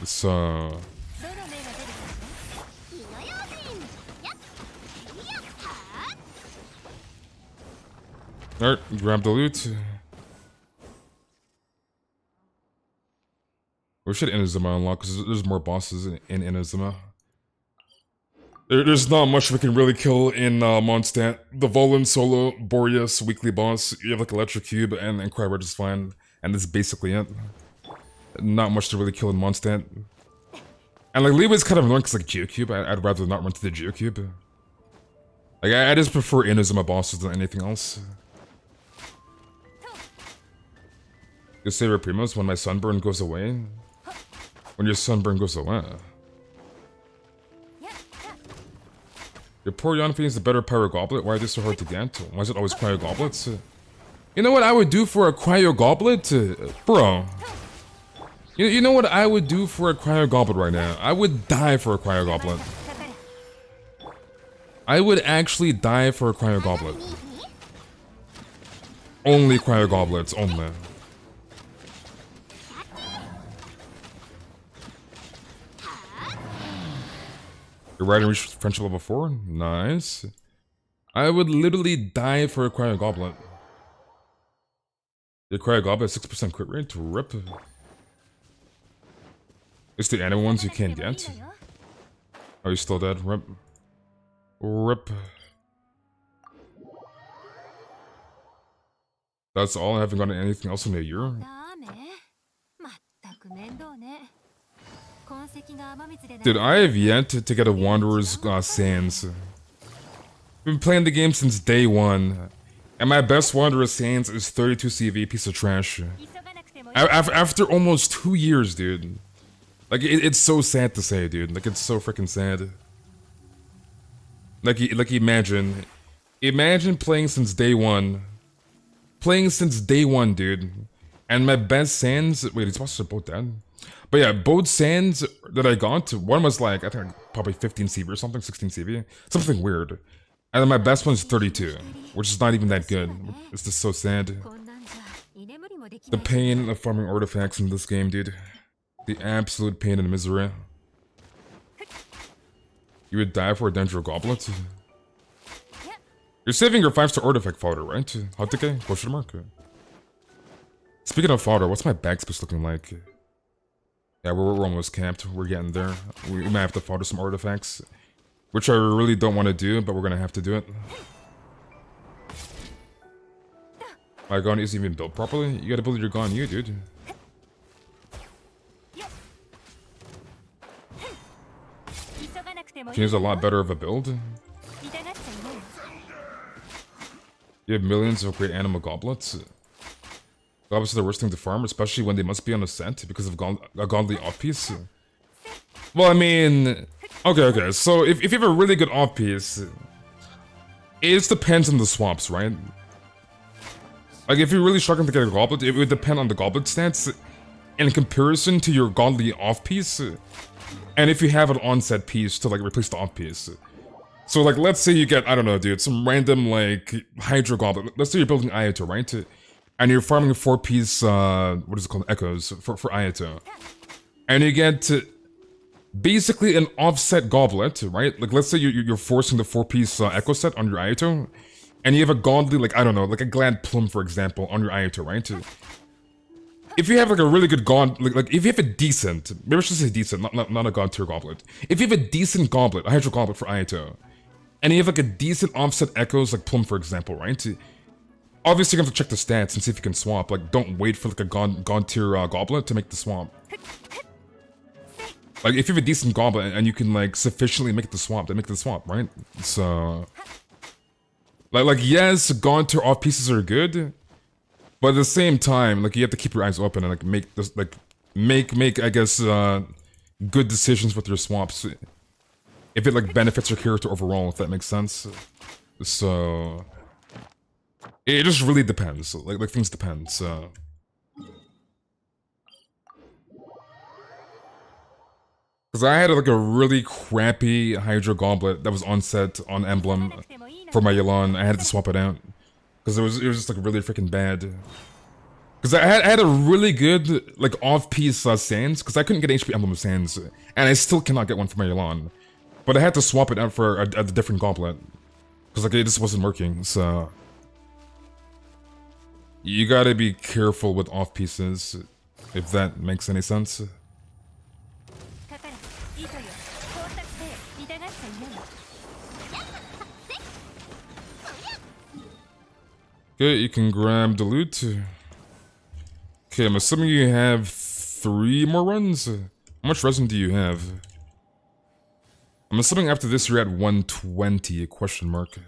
It's Alright, grab the loot. We should Inazuma unlock because there's more bosses in Inazuma. There's not much we can really kill in Mondstadt. The Volan, Solo, Boreas, weekly boss, you have like Electric Cube and Cryred is fine. And that's basically it. Not much to really kill in Mondstadt. And like Leeway's kind of annoying because like Geocube, I'd rather not run to the Geocube. Like I just prefer Inazuma bosses than anything else. You save your primos when my sunburn goes away? When your sunburn goes away. Your poor Yanfei is the better Pyro Goblet. Why are they so hard to get? Why is it always Cryo Goblets? You know what I would do for a Cryo Goblet? Bro. You know what I would do for a Cryo Goblet right now? I would die for a Cryo Goblet. I would actually die for a cryo goblet. Only cryo goblets, only. You're riding reach friendship level 4? Nice. I would literally die for a cryo goblet. Your cryo goblet 6% crit rate? Rip. It's the animal ones you can't get. Oh, you're still dead? Rip. Rip. That's all? I haven't gotten anything else in a year? Dude, I have yet to get a Wanderer's Sands. I've been playing the game since day one. And my best Wanderer's Sands is 32 CV, piece of trash. After almost 2 years, dude. Like, it's so sad to say, dude. Like, it's so freaking sad. Like, imagine. Imagine playing since day one. Playing since day one, dude. And my best Sands... Wait, it's supposed to both dead? But yeah, both Sands that I got, one was like, I think probably 15 CV or something, 16 CV. Something weird. And then my best one's 32, which is not even that good. It's just so sad. The pain of farming artifacts in this game, dude. The absolute pain and misery. You would die for a Dendro goblet? You're saving your 5-star artifact fodder, right? Hotike? Question mark? Speaking of fodder, what's my backspace looking like? Yeah, we're almost capped. We're getting there. We might have to fodder some artifacts. Which I really don't want to do, but we're gonna have to do it. My Ganyu isn't even built properly? You gotta build your Ganyu, dude. She needs a lot better of a build. You have millions of great animal goblets. Goblets are the worst thing to farm, especially when they must be on a scent because of a godly off-piece. Well, I mean... Okay, so if you have a really good off-piece, it just depends on the swaps, right? Like, if you're really struggling to get a goblet, it would depend on the goblet stats in comparison to your godly off-piece, and if you have an on-set piece to, like, replace the off-piece. So, like, let's say you get, I don't know, dude, some random, like, Hydro Goblet. Let's say you're building Ayato, right? And you're farming a 4-piece, what is it called, Echoes for Ayato. And you get basically an offset goblet, right? Like, let's say you're forcing the 4-piece Echo set on your Ayato. And you have a godly, like, I don't know, like a Glad Plum, for example, on your Ayato, right? If you have, like, a really good god, like if you have a decent, maybe I should say decent, not a god tier goblet. If you have a decent goblet, a Hydro Goblet for Ayato, and you have, like, a decent offset Echoes, like Plum, for example, right? Obviously, you have to check the stats and see if you can swap. Like, don't wait for, like, a god tier goblet to make the swap. Like, if you have a decent goblet and you can, like, sufficiently make the swap, then make the swap, right? So... Like yes, god tier off pieces are good, but at the same time, like, you have to keep your eyes open and, like, make this, like, make I guess, good decisions with your swaps. If it, like, benefits your character overall, if that makes sense. So... It just really depends. Like things depend, so... Because I had, like, a really crappy Hydro Goblet that was on set, on Emblem, for my Yelan. I had to swap it out. Because it was just, like, really freaking bad. Because I had a really good, like, off-piece Sands, because I couldn't get HP Emblem Sands, and I still cannot get one for my Yelan. But I had to swap it out for a different goblet. Because, like, it just wasn't working, so... You gotta be careful with off-pieces, if that makes any sense. Okay, you can grab the loot. Okay, I'm assuming you have 3 more runs? How much resin do you have? I'm assuming after this you're at 120, question mark.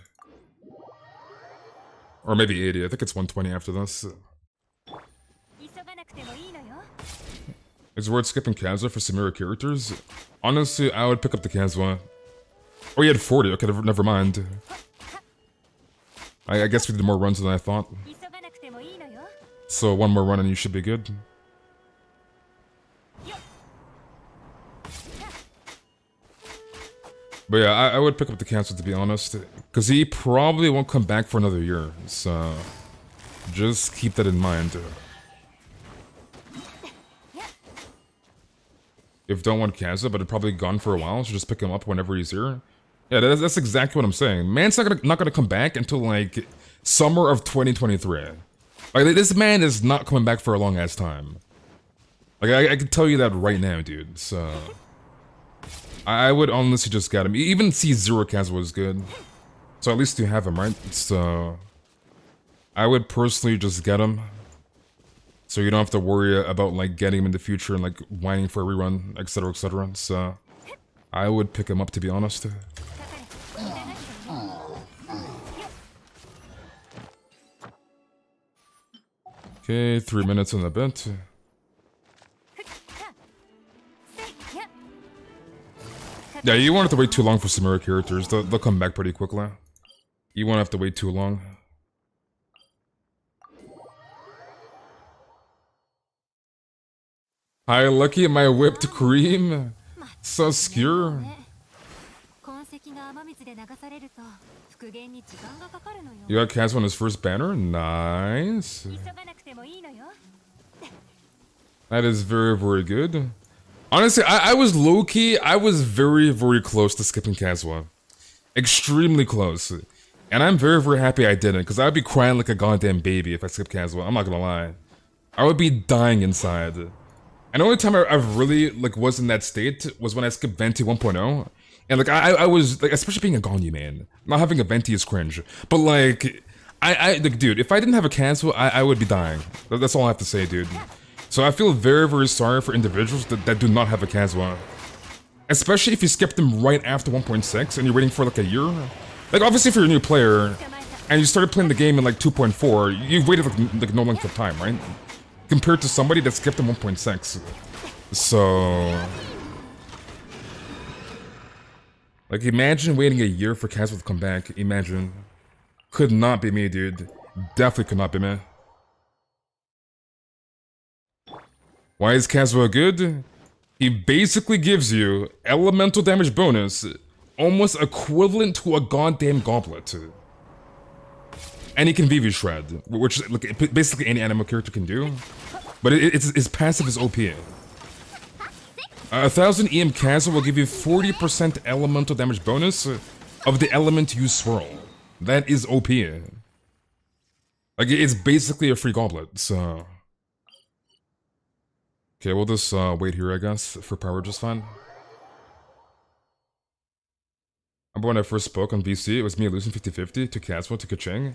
Or maybe 80, I think it's 120 after this. Is it worth skipping Kazuha for Samira characters? Honestly, I would pick up the Kazuha. Oh, you had 40, okay, never mind. I guess we did more runs than I thought. So 1 more run and you should be good. But yeah, I would pick up the cancel to be honest. Because he probably won't come back for another year. So just keep that in mind. If don't want Kazuha, but it's probably gone for a while, so just pick him up whenever he's here. Yeah, that's exactly what I'm saying. Man's not gonna come back until like summer of 2023. Like this man is not coming back for a long ass time. Like I can tell you that right now, dude. So I would honestly just get him. Even C0 Kazuha is good. So at least you have him, right? So I would personally just get him. So you don't have to worry about like getting him in the future and like whining for a rerun, etc, etc. So I would pick him up to be honest. Okay, 3 minutes on the bit. Yeah, you won't have to wait too long for Samura characters. They'll come back pretty quickly. You won't have to wait too long. Hi, Lucky, my whipped cream. So secure. You got Kazuha on his first banner? Nice. That is very, very good. Honestly, I was low-key, I was very, very close to skipping Kazuha. Extremely close. And I'm very, very happy I didn't, because I would be crying like a goddamn baby if I skipped Kazuha. I'm not gonna lie. I would be dying inside. And the only time I really like was in that state was when I skipped Venti 1.0. And like I was like, especially being a Ganyu man, not having a Venti is cringe. But like like dude, if I didn't have a Kazuha, I would be dying. That's all I have to say, dude. So I feel very, very sorry for individuals that do not have a Kazuha. Especially if you skip them right after 1.6 and you're waiting for like a year. Like obviously if you're a new player and you started playing the game in like 2.4, you've waited like no length of time, right? Compared to somebody that skipped in 1.6. So like imagine waiting a year for Kazuha to come back. Imagine. Could not be me, dude. Definitely could not be me. Why is Kazuha good? He basically gives you elemental damage bonus, almost equivalent to a goddamn goblet. And he can VV Shred, which like, basically any animal character can do. But his passive is OP. 1000 EM Kazuha will give you 40% elemental damage bonus of the element you swirl. That is OP. Like, it's basically a free goblet, so... Okay, we'll just wait here, I guess, for power just fine. I remember when I first spoke on VC, it was me losing 50-50 to Kazuha to Kaching.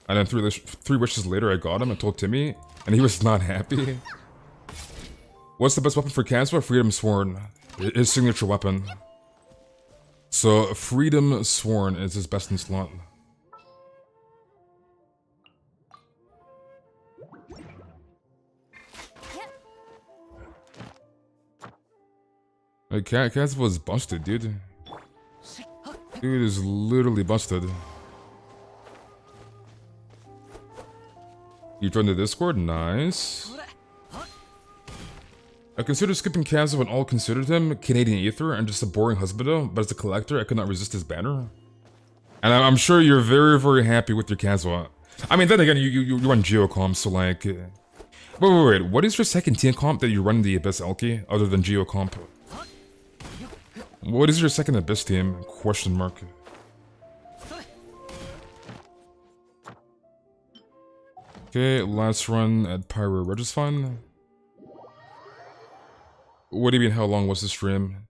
And then three wishes later, I got him and told Timmy, and he was not happy. What's the best weapon for Kazuha? Freedom Sworn. His signature weapon. So, Freedom Sworn is his best in slot. Like, Kazuha is busted, dude. Dude is literally busted. You joined the Discord? Nice. I considered skipping Kazuha when all considered him Canadian Ether and just a boring husbando, but as a collector, I could not resist his banner. And I'm sure you're very, very happy with your Kazuha. I mean, then again, you run Geocomp, so like... Wait, what is your second team comp that you run in the Abyss Elky, other than Geocomp? What is your second Abyss team? Question mark. Okay, last run at Pyro Regisfun. What do you mean, how long was the stream?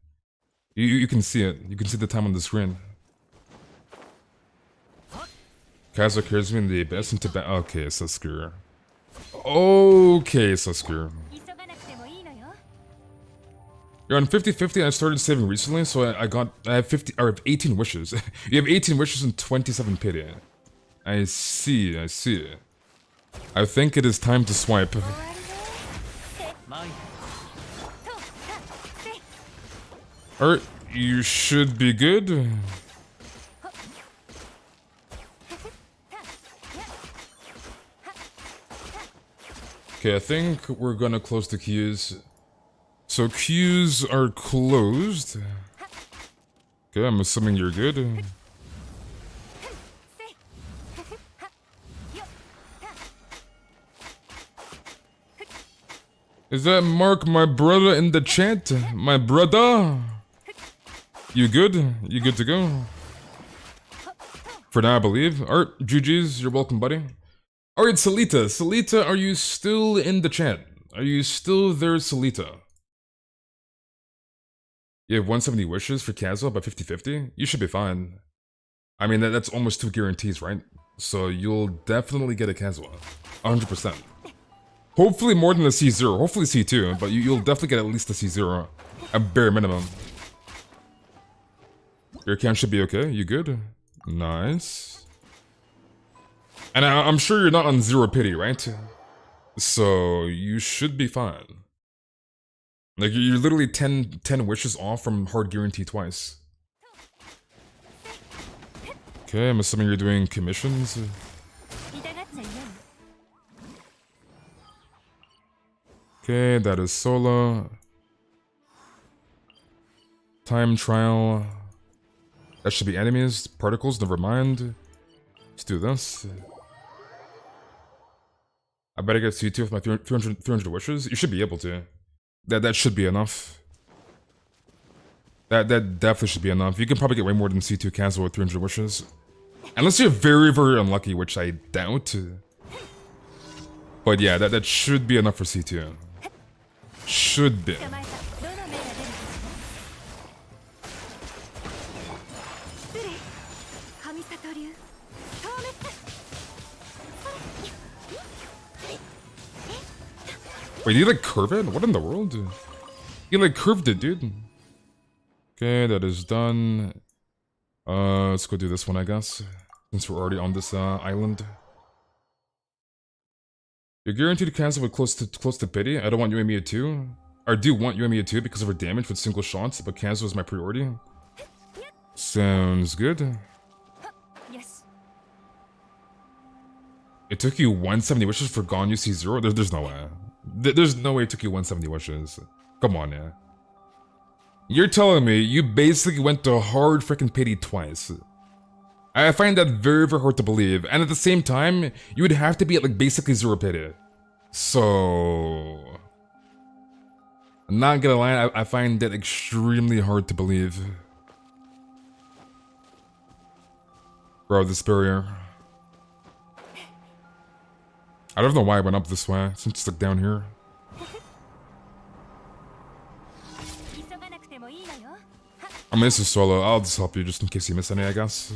You can see it. You can see the time on the screen. Kazuha carries me in the Abyss into Tibet. Okay, Sasuke. Okay, Sasuke. You're on 50-50 and I started saving recently, so I have 18 wishes. You have 18 wishes and 27 pity. I see. I think it is time to swipe. Alright, you should be good. Okay, I think we're gonna close the queues. So queues are closed. Okay, I'm assuming you're good. Is that Mark, my brother, in the chat? My brother? You good? You good to go? For now, I believe. Alright, GG's, you're welcome, buddy. Alright, Salita. Salita, are you still in the chat? Are you still there, Salita? You have 170 wishes for Kazuha by 50-50? You should be fine. I mean, that's almost 2 guarantees, right? So you'll definitely get a Kazuha. 100%. Hopefully more than a C0, hopefully C2, but you'll definitely get at least a C0. A bare minimum. Your account should be okay, you good? Nice. And I'm sure you're not on 0 pity, right? So you should be fine. Like, you're literally 10 wishes off from hard guarantee twice. Okay, I'm assuming you're doing commissions. Okay, that is solo. Time trial. That should be enemies, particles, never mind. Let's do this. I better get C2 with my 300 wishes. You should be able to. That should be enough. That definitely should be enough. You can probably get way more than C2 Kazuha with 300 wishes. Unless you're very, very unlucky, which I doubt. But yeah, that should be enough for C2. Should be. Wait, did you like curve it? What in the world? You like curved it, dude. Okay, that is done. Let's go do this one, I guess. Since we're already on this island. You're guaranteed to cancel with close to pity. I don't want Yuemiya 2. I do want Yuemiya 2 because of her damage with single shots, but cancel is my priority. Sounds good. Yes. It took you 170 wishes for Ganyu C0? There's no way. There's no way it took you 170 wishes. Come on, yeah. You're telling me you basically went to hard freaking pity twice. I find that very, very hard to believe. And at the same time, you would have to be at like basically 0 pity. So... I'm not gonna lie, I find that extremely hard to believe. Bro, this barrier. I don't know why I went up this way, since it's like down here. I mean, this is solo. I'll just help you just in case you miss any, I guess.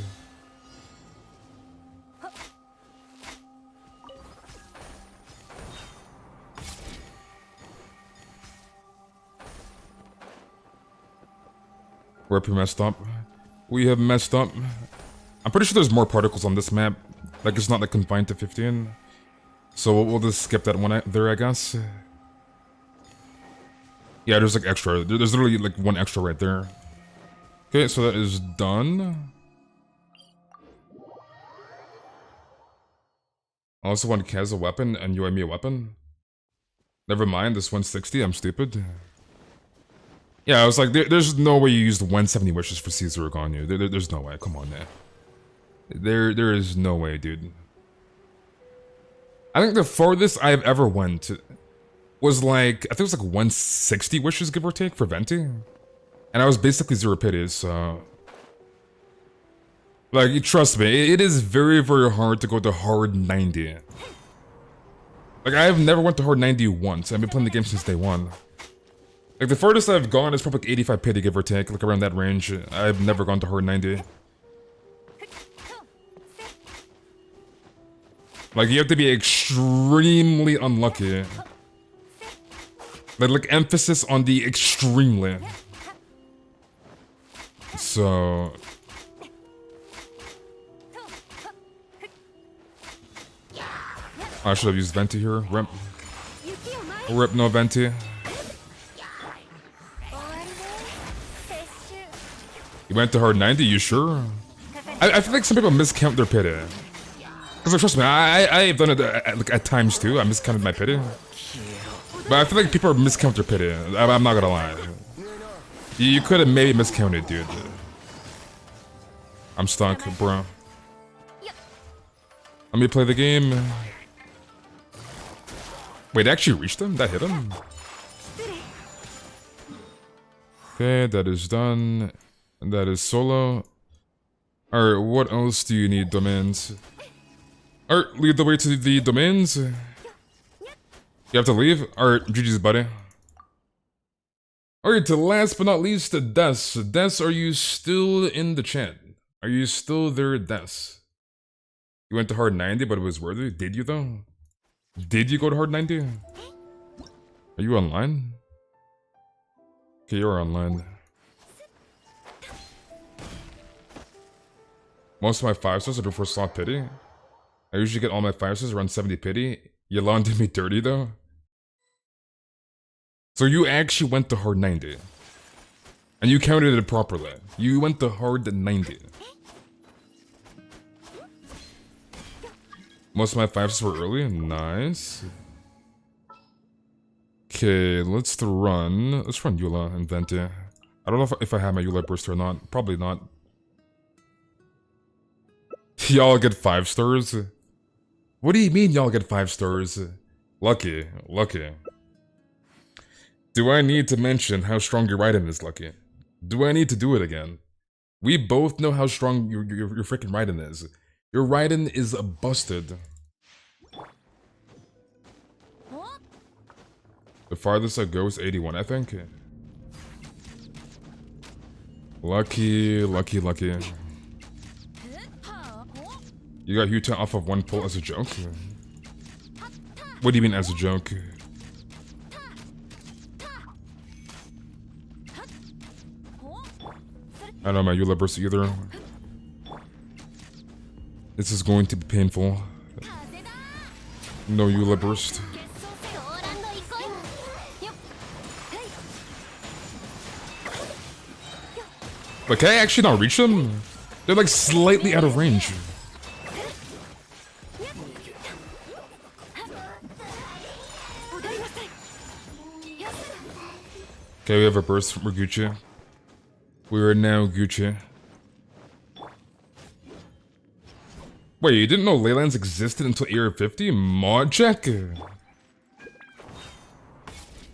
Where we messed up. We have messed up. I'm pretty sure there's more particles on this map. Like, it's not like confined to 15. So we'll just skip that one there, I guess. Yeah, there's like extra. There's literally like one extra right there. Okay, so that is done. I also want Kazuha weapon and Yuemiya weapon. Never mind, this 160, I'm stupid. Yeah, I was like, there's no way you used 170 wishes for C0 Ganyu. There's no way, come on, man. There is no way, dude. I think the farthest I've ever went was like, I think it was like 160 wishes, give or take, for Venti. And I was basically 0 pity, so... Like, trust me, it is very, very hard to go to hard 90. Like, I've never went to hard 90 once. I've been playing the game since day one. Like, the farthest I've gone is probably like 85 pity, give or take, like around that range. I've never gone to hard 90. Like, you have to be extremely unlucky. Like emphasis on the extremely. So... I should have used Venti here. Rip. Rip, no Venti. You went to hard 90, you sure? I feel like some people miscount their pity. Because like, trust me, I've done it at times too. I miscounted my pity. But I feel like people miscount their pity. I'm not gonna lie. You could have maybe miscounted, dude. I'm stuck, bro. Let me play the game. Wait, it actually reached him? That hit him? Okay, that is done. That is solo. Alright, what else do you need, domains? Alright, lead the way to the domains. You have to leave? Alright, GG's, buddy. Alright, last but not least, Des. Des, are you still in the chat? Are you still there, Des? You went to hard 90, but it was worthy? Did you, though? Did you go to hard 90? Are you online? Okay, you're online. Most of my 5 stars are before slot pity. I usually get all my 5 stars around 70 pity. Yolanda did me dirty, though. So you actually went to hard 90. And you counted it properly. You went to hard 90. Most of my 5 stars were early. Nice. Okay, let's run. Let's run Eula and Venti. I don't know if I have my Eula burst or not. Probably not. Y'all get 5 stars? What do you mean y'all get 5 stars? Lucky, lucky. Do I need to mention how strong your Raiden is, Lucky? Do I need to do it again? We both know how strong your freaking Raiden is. Your Raiden is busted. The farthest I go is 81, I think. Lucky, lucky, lucky. You got Yuta off of 1 pull as a joke? What do you mean as a joke? I don't know my Eula burst either. This is going to be painful. No Eula burst. But can I actually not reach them? They're like slightly out of range. Okay, we have a burst from Gucci. We are now Gucci. Wait, you didn't know Leylands existed until AR50? Mod check?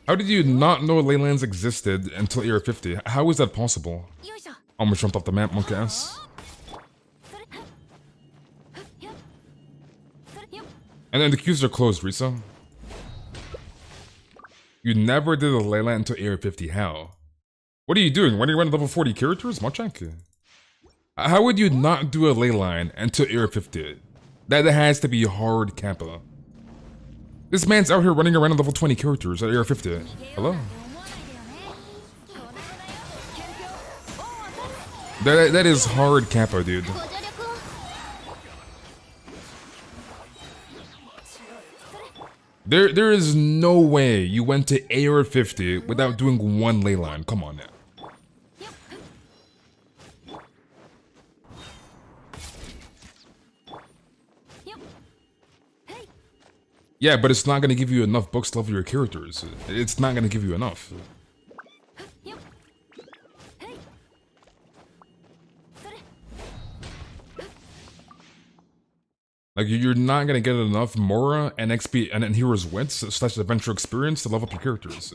How did you not know Leylands existed until AR50? How is that possible? Almost jumped off the map, monkey ass. And then the queues are closed, Risa. You never did a Leyland until AR50, how? What are you doing? Running around level 40 characters? Machak? How would you not do a leyline until AR50? That has to be hard kappa. This man's out here running around on level 20 characters at AR50. Hello? That is hard kappa, dude. There is no way you went to AR50 without doing 1 leyline. Come on now. Yeah, but it's not gonna give you enough books to level your characters. It's not gonna give you enough. Like, you're not gonna get enough Mora and XP and Hero's Wits / Adventure Experience to level up your characters.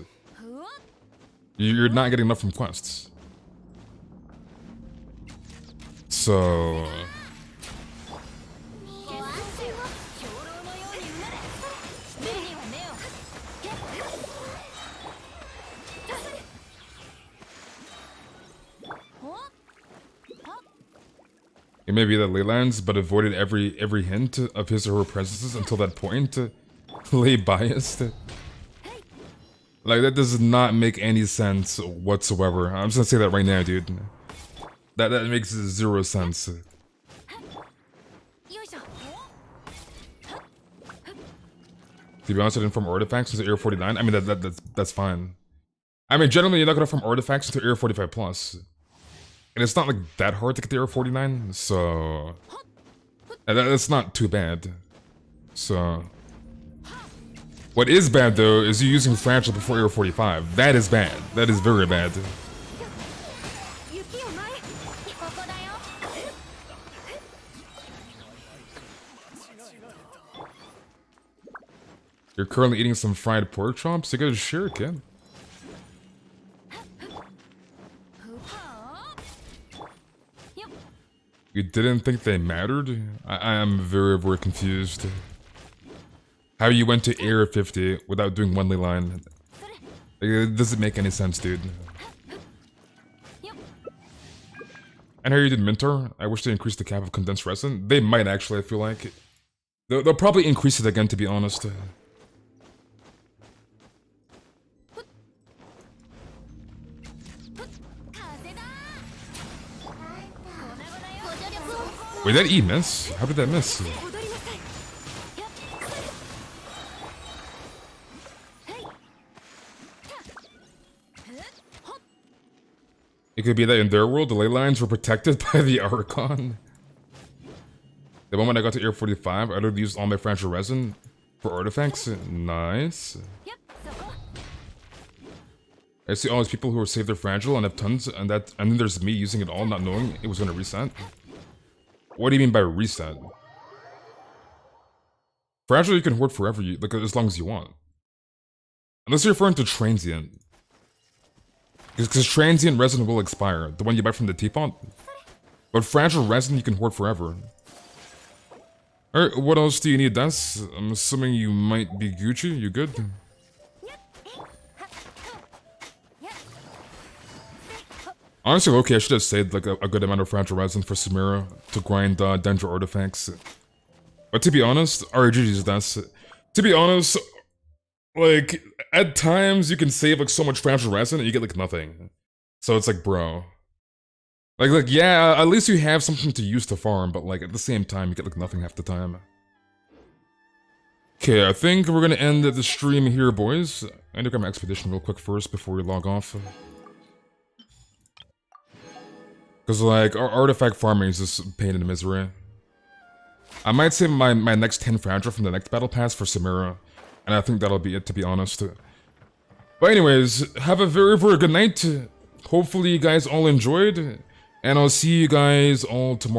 You're not getting enough from quests. So... It may be that Leylands, but avoided every hint of his or her presences until that point. Lay biased. Like, that does not make any sense whatsoever. I'm just gonna say that right now, dude. That makes 0 sense. To be honest, I didn't farm artifacts into AR49. I mean, that's fine. I mean, generally, you're not gonna farm artifacts into AR45 plus. And it's not like that hard to get the AR49, so that's not too bad. So what is bad though is you using Fragile before AR45. That is bad. That is very bad. You're currently eating some fried pork chops? You gotta share, kid. You didn't think they mattered? I am very, very confused. How you went to AR50 without doing one ley line? It doesn't make any sense, dude. And how you did Minter? I wish they increased the cap of condensed resin. They might actually, I feel like. They'll probably increase it again, to be honest. Wait, that E miss? How did that miss? It could be that in their world, the ley lines were protected by the Archon. The moment I got to Air 45, I literally used all my fragile resin for artifacts. Nice. I see all these people who are save their fragile and have tons, and then there's me using it all, not knowing it was gonna reset. What do you mean by reset? Fragile you can hoard forever, like as long as you want. Unless you're referring to transient. Because transient resin will expire, the one you buy from the teapot. But fragile resin you can hoard forever. Alright, what else do you need, Des? I'm assuming you might be Gucci, you good? Honestly, okay, I should have saved like a good amount of fragile resin for Samira to grind Dendro artifacts. But to be honest, RGG's Des. To be honest, like, at times you can save like so much fragile resin and you get like nothing. So it's like, bro. Like, yeah, at least you have something to use to farm, but like at the same time you get like nothing half the time. Okay, I think we're gonna end the stream here, boys. I need to grab my expedition real quick first before we log off. Because like, our artifact farming is just a pain in the misery. I might save my next 10 fragile from the next battle pass for Samira. And I think that'll be it, to be honest. But anyways, have a very, very good night. Hopefully you guys all enjoyed. And I'll see you guys all tomorrow.